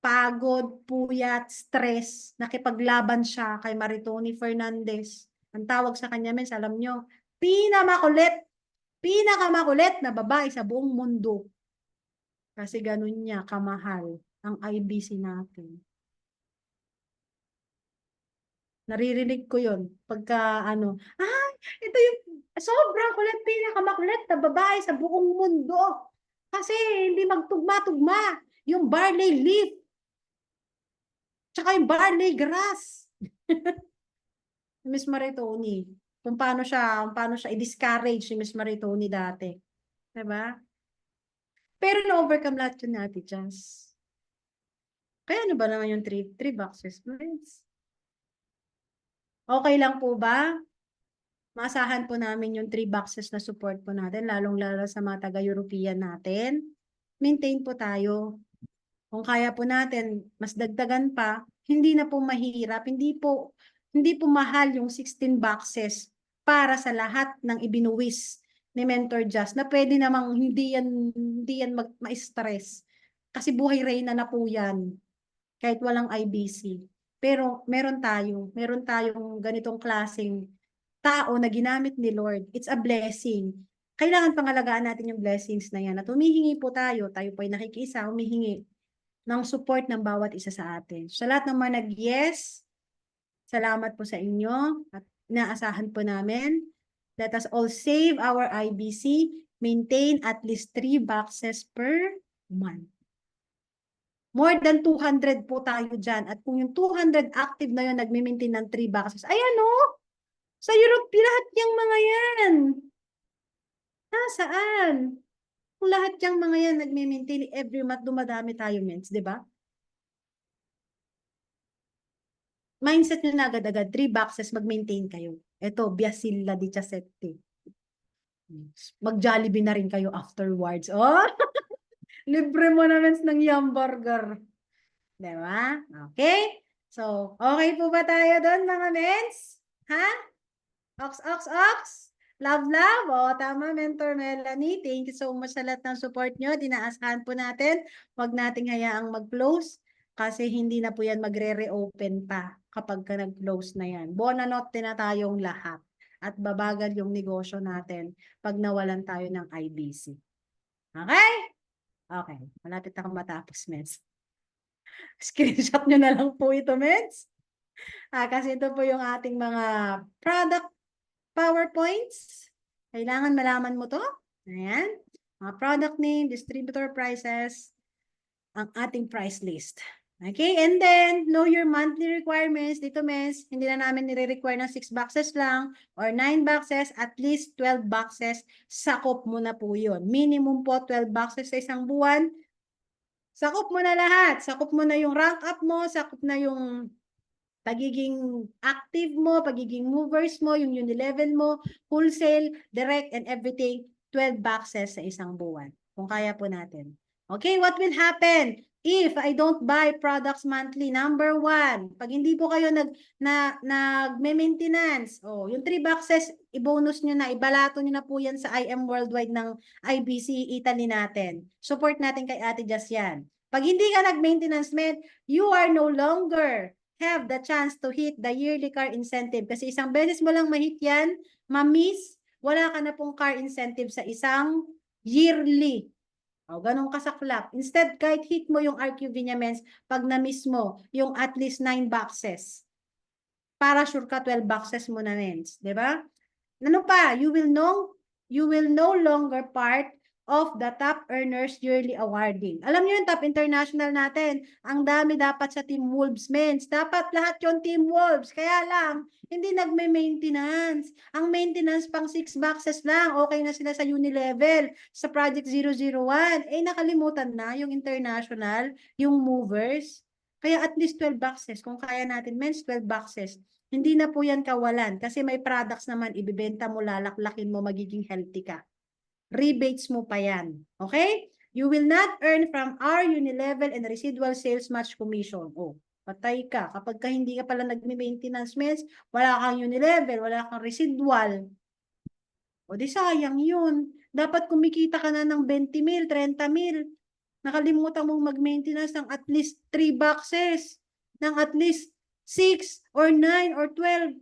pagod, puyat, stress, nakipaglaban siya kay Maritoni Fernandez. Ang tawag sa kanya, mens, alam nyo, pinakamakulit na babae sa buong mundo. Kasi ganun niya kamahal ang IBC natin. Naririnig ko yun. Pagka ito yung sobrang kulit, pinakamakulit na babae sa buong mundo. Kasi hindi magtugma-tugma yung barley leaf. Tsaka yung barley grass. Miss Maritoni. Kung paano siya i-discourage ni Miss Maritoni dati. Diba? Pero na-overcome lahat yun natin, Jazz. Kaya ano ba naman yung 3 boxes? Okay lang po ba? Maasahan po namin yung 3 boxes na support po natin, lalong-lalo sa mga taga-European natin. Maintain po tayo. Kung kaya po natin, mas dagdagan pa, hindi na po mahirap, hindi po mahal yung 16 boxes para sa lahat ng ibinuwis ni Mentor Just na pwede namang hindi yan ma-stress. Kasi buhay reyna na po yan kahit walang IBC. Pero meron tayong ganitong klaseng tao na ginamit ni Lord. It's a blessing. Kailangan pangalagaan natin yung blessings na yan. At humihingi po tayo po ay nakikiisa, humihingi ng support ng bawat isa sa atin. Sa lahat ng mga nag-yes, salamat po sa inyo at inaasahan po namin. Let us all save our IBC, maintain at least 3 boxes per month. More than 200 po tayo dyan. At kung yung 200 active na yun, nagme-maintain ng 3 boxes. Ayan o! Sa Europe, lahat yung mga yan. Nasaan? Kung lahat yung mga yan, nagme-maintain every month, dumadami tayo, mens, di ba? Mindset nyo na agad-agad, 3 boxes, mag-maintain kayo. Ito, Biasilla di Chasete. Mag-Jollibee na rin kayo afterwards. Oh! Libre mo na, mens, ng Yum Burger. Diba? Okay? So, okay po ba tayo doon, mga mens? Ha? Ox, ox, ox? Love, love. O, tama, Mentor Melanie. Thank you so much sa lahat ng support nyo. Dinaasahan po natin. Huwag nating hayaang mag-close kasi hindi na po yan magre-reopen pa kapag ka nag-close na yan. Bonanotte na tayong lahat at babagal yung negosyo natin pag nawalan tayo ng IBC. Okay? Okay. Malapit na akong matapos, Meds. Screenshot nyo na lang po ito, Meds. Kasi ito po yung ating mga product PowerPoints. Kailangan malaman mo to. Ayan. Mga product name, distributor prices, ang ating price list. Okay, and then, know your monthly requirements. Dito, Mes, hindi na namin nire-require ng 6 boxes lang or 9 boxes, at least 12 boxes. Sakop mo na po yun. Minimum po 12 boxes sa isang buwan. Sakop mo na lahat. Sakop mo na yung rank up mo, sakop na yung pagiging active mo, pagiging movers mo, yung Unilevel mo, wholesale, direct, and everything, 12 boxes sa isang buwan. Kung kaya po natin. Okay, what will happen if I don't buy products monthly? Number 1, pag hindi po kayo nagme-maintenance, yung 3 boxes, i-bonus nyo na, ibalato nyo na po yan sa IM Worldwide ng IBC Italy natin. Support natin kay Ate Jazz yan. Pag hindi ka nag-maintenance, you are no longer have the chance to hit the yearly car incentive. Kasi isang beses mo lang ma-hit yan, ma-miss, wala ka na pong car incentive sa isang yearly. Ganun kasaklap. Instead, kahit hit mo yung RQV niya, Mens, pag na-miss mo yung at least 9 boxes, para sure ka 12 boxes mo na, Mens. Diba? Ano pa? You will no longer part of the top earners yearly awarding. Alam niyo yung top international natin, ang dami dapat sa Team Wolves, Mens. Dapat lahat yung Team Wolves. Kaya lang, hindi nagme-maintenance. Ang maintenance pang 6 boxes lang. Okay na sila sa Unilevel, sa Project 001. Nakalimutan na yung international, yung movers. Kaya at least 12 boxes. Kung kaya natin, Mens, 12 boxes. Hindi na po yan kawalan kasi may products naman, ibibenta mo, lalaklakin mo, magiging healthy ka. Rebates mo pa yan. Okay? You will not earn from our Unilevel and residual sales match commission. Patay ka. Kapag ka hindi ka pala nagme-maintenance, Mens, wala kang Unilevel, wala kang residual. Di sayang yun. Dapat kumikita ka na ng 20 mil, 30 mil. Nakalimutan mong mag-maintenance ng at least 3 boxes, ng at least 6 or 9 or 12.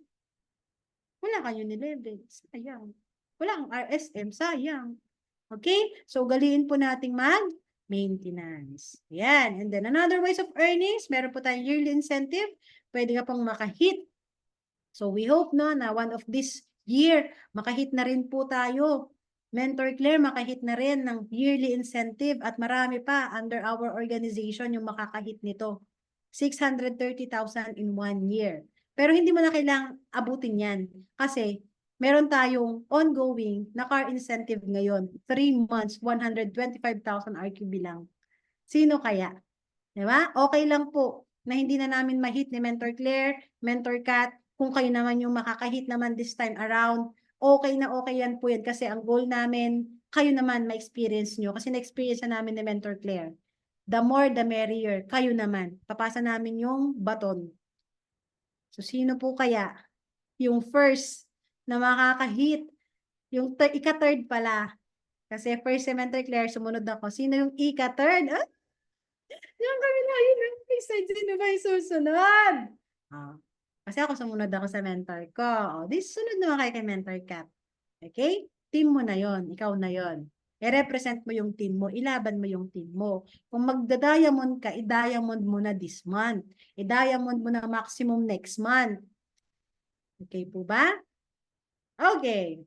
Wala kang Unilevel. Sayang. Wala kang RSM. Sayang. Okay? So, galiin po nating mag-maintenance. Yan. And then, another ways of earnings, meron po tayong yearly incentive. Pwede ka pong makahit. So, we hope no, na one of this year, makahit na rin po tayo. Mentor Claire, makahit na rin ng yearly incentive at marami pa under our organization yung makakahit nito. 630,000 in 1 year. Pero hindi mo na kailangang abutin yan. Kasi meron tayong ongoing na car incentive ngayon. 3 months, 125,000 RQB lang. Sino kaya? Diba? Okay lang po na hindi na namin ma-hit ni Mentor Claire, Mentor Kat, kung kayo naman yung makakahit naman this time around, okay na okay yan po yan kasi ang goal namin, kayo naman ma-experience nyo kasi na-experience na namin ni Mentor Claire. The more, the merrier. Kayo naman. Papasa namin yung baton. So, sino po kaya yung first na makakahit? Yung ika-third pala. Kasi first si Mentor Claire, sumunod ako. Sino yung ika-third? Yung kami na yun. Sino ba yung susunod? Kasi ako sumunod ako sa mentor ko. Sunod naman kayo kay Mentor Kat. Okay? Team mo na yon, ikaw na yon. I-represent mo yung team mo, ilaban mo yung team mo. Kung magda-diamond ka, i-diamond mo na this month. I-diamond mo na maximum next month. Okay po ba? Okay.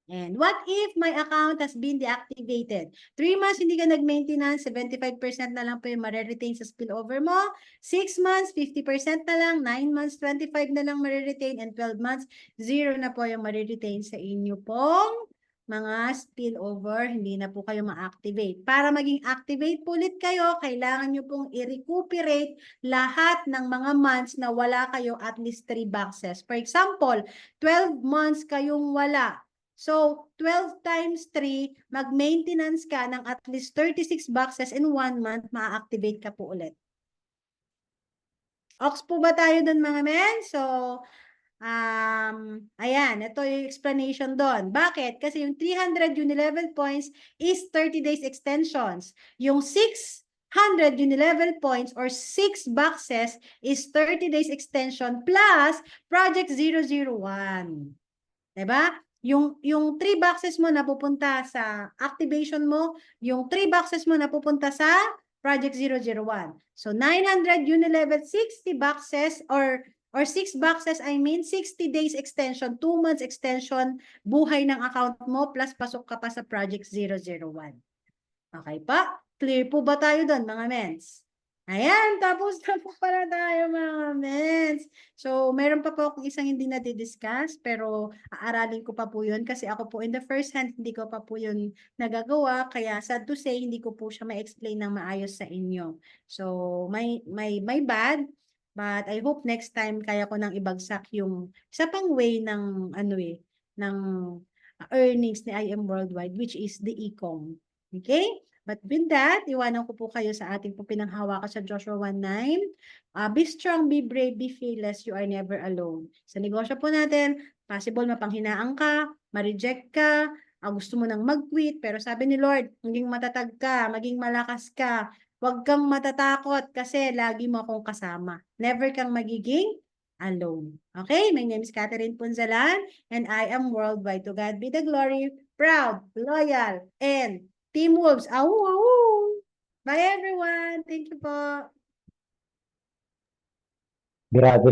And what if my account has been deactivated? 3 months hindi ka nag-maintenance, 75% na lang po yung mariretain sa spillover mo. 6 months, 50% na lang. 9 months, 25% na lang mariretain. And 12 months, 0 na po yung mariretain sa inyo pong mga spillover. Hindi na po kayo ma-activate. Para maging activate po ulit kayo, kailangan nyo pong i-recuperate lahat ng mga months na wala kayo at least 3 boxes. For example, 12 months kayong wala. So, 12 times 3, mag-maintenance ka ng at least 36 boxes in 1 month, ma-activate ka po ulit. Ox po ba tayo dun mga men? So, Ayan, ito yung explanation doon. Bakit? Kasi yung 300 uni-level points is 30 days extensions. Yung 600 uni-level points or 6 boxes is 30 days extension plus Project 001. Diba? Yung 3 boxes mo napupunta sa activation mo, yung 3 boxes mo napupunta sa Project 001. So 900 uni-level, 60 boxes or 6 boxes, I mean 60 days extension, 2 months extension, buhay ng account mo plus pasok ka pa sa Project 001. Okay pa? Clear po ba tayo doon, mga mens? Ayan, tapos na po pala tayo, mga mens. So, meron pa po akong isang hindi na-discuss, pero aaralin ko pa po yun kasi ako po in the first hand, hindi ko pa po yun nagagawa. Kaya sad to say, hindi ko po siya ma-explain ng maayos sa inyo. So, may bad, but I hope next time kaya ko nang ibagsak yung isa pang way ng ng earnings ni IM Worldwide, which is the e-com. Okay? But with that, iwanan ko po kayo sa ating po pinanghawakan sa Joshua 1:9. Be strong, be brave, be fearless, you are never alone. Sa negosyo po natin, possible mapanghinaan ka, ma-reject ka, gusto mo nang mag-quit, pero sabi ni Lord, maging matatag ka, maging malakas ka, huwag kang matatakot kasi lagi mo akong kasama. Never kang magiging alone. Okay? My name is Catherine Punzalan and I am Worldwide. To God be the glory, proud, loyal, and Team Wolves. Au, au. Bye everyone. Thank you po. Grabe lang.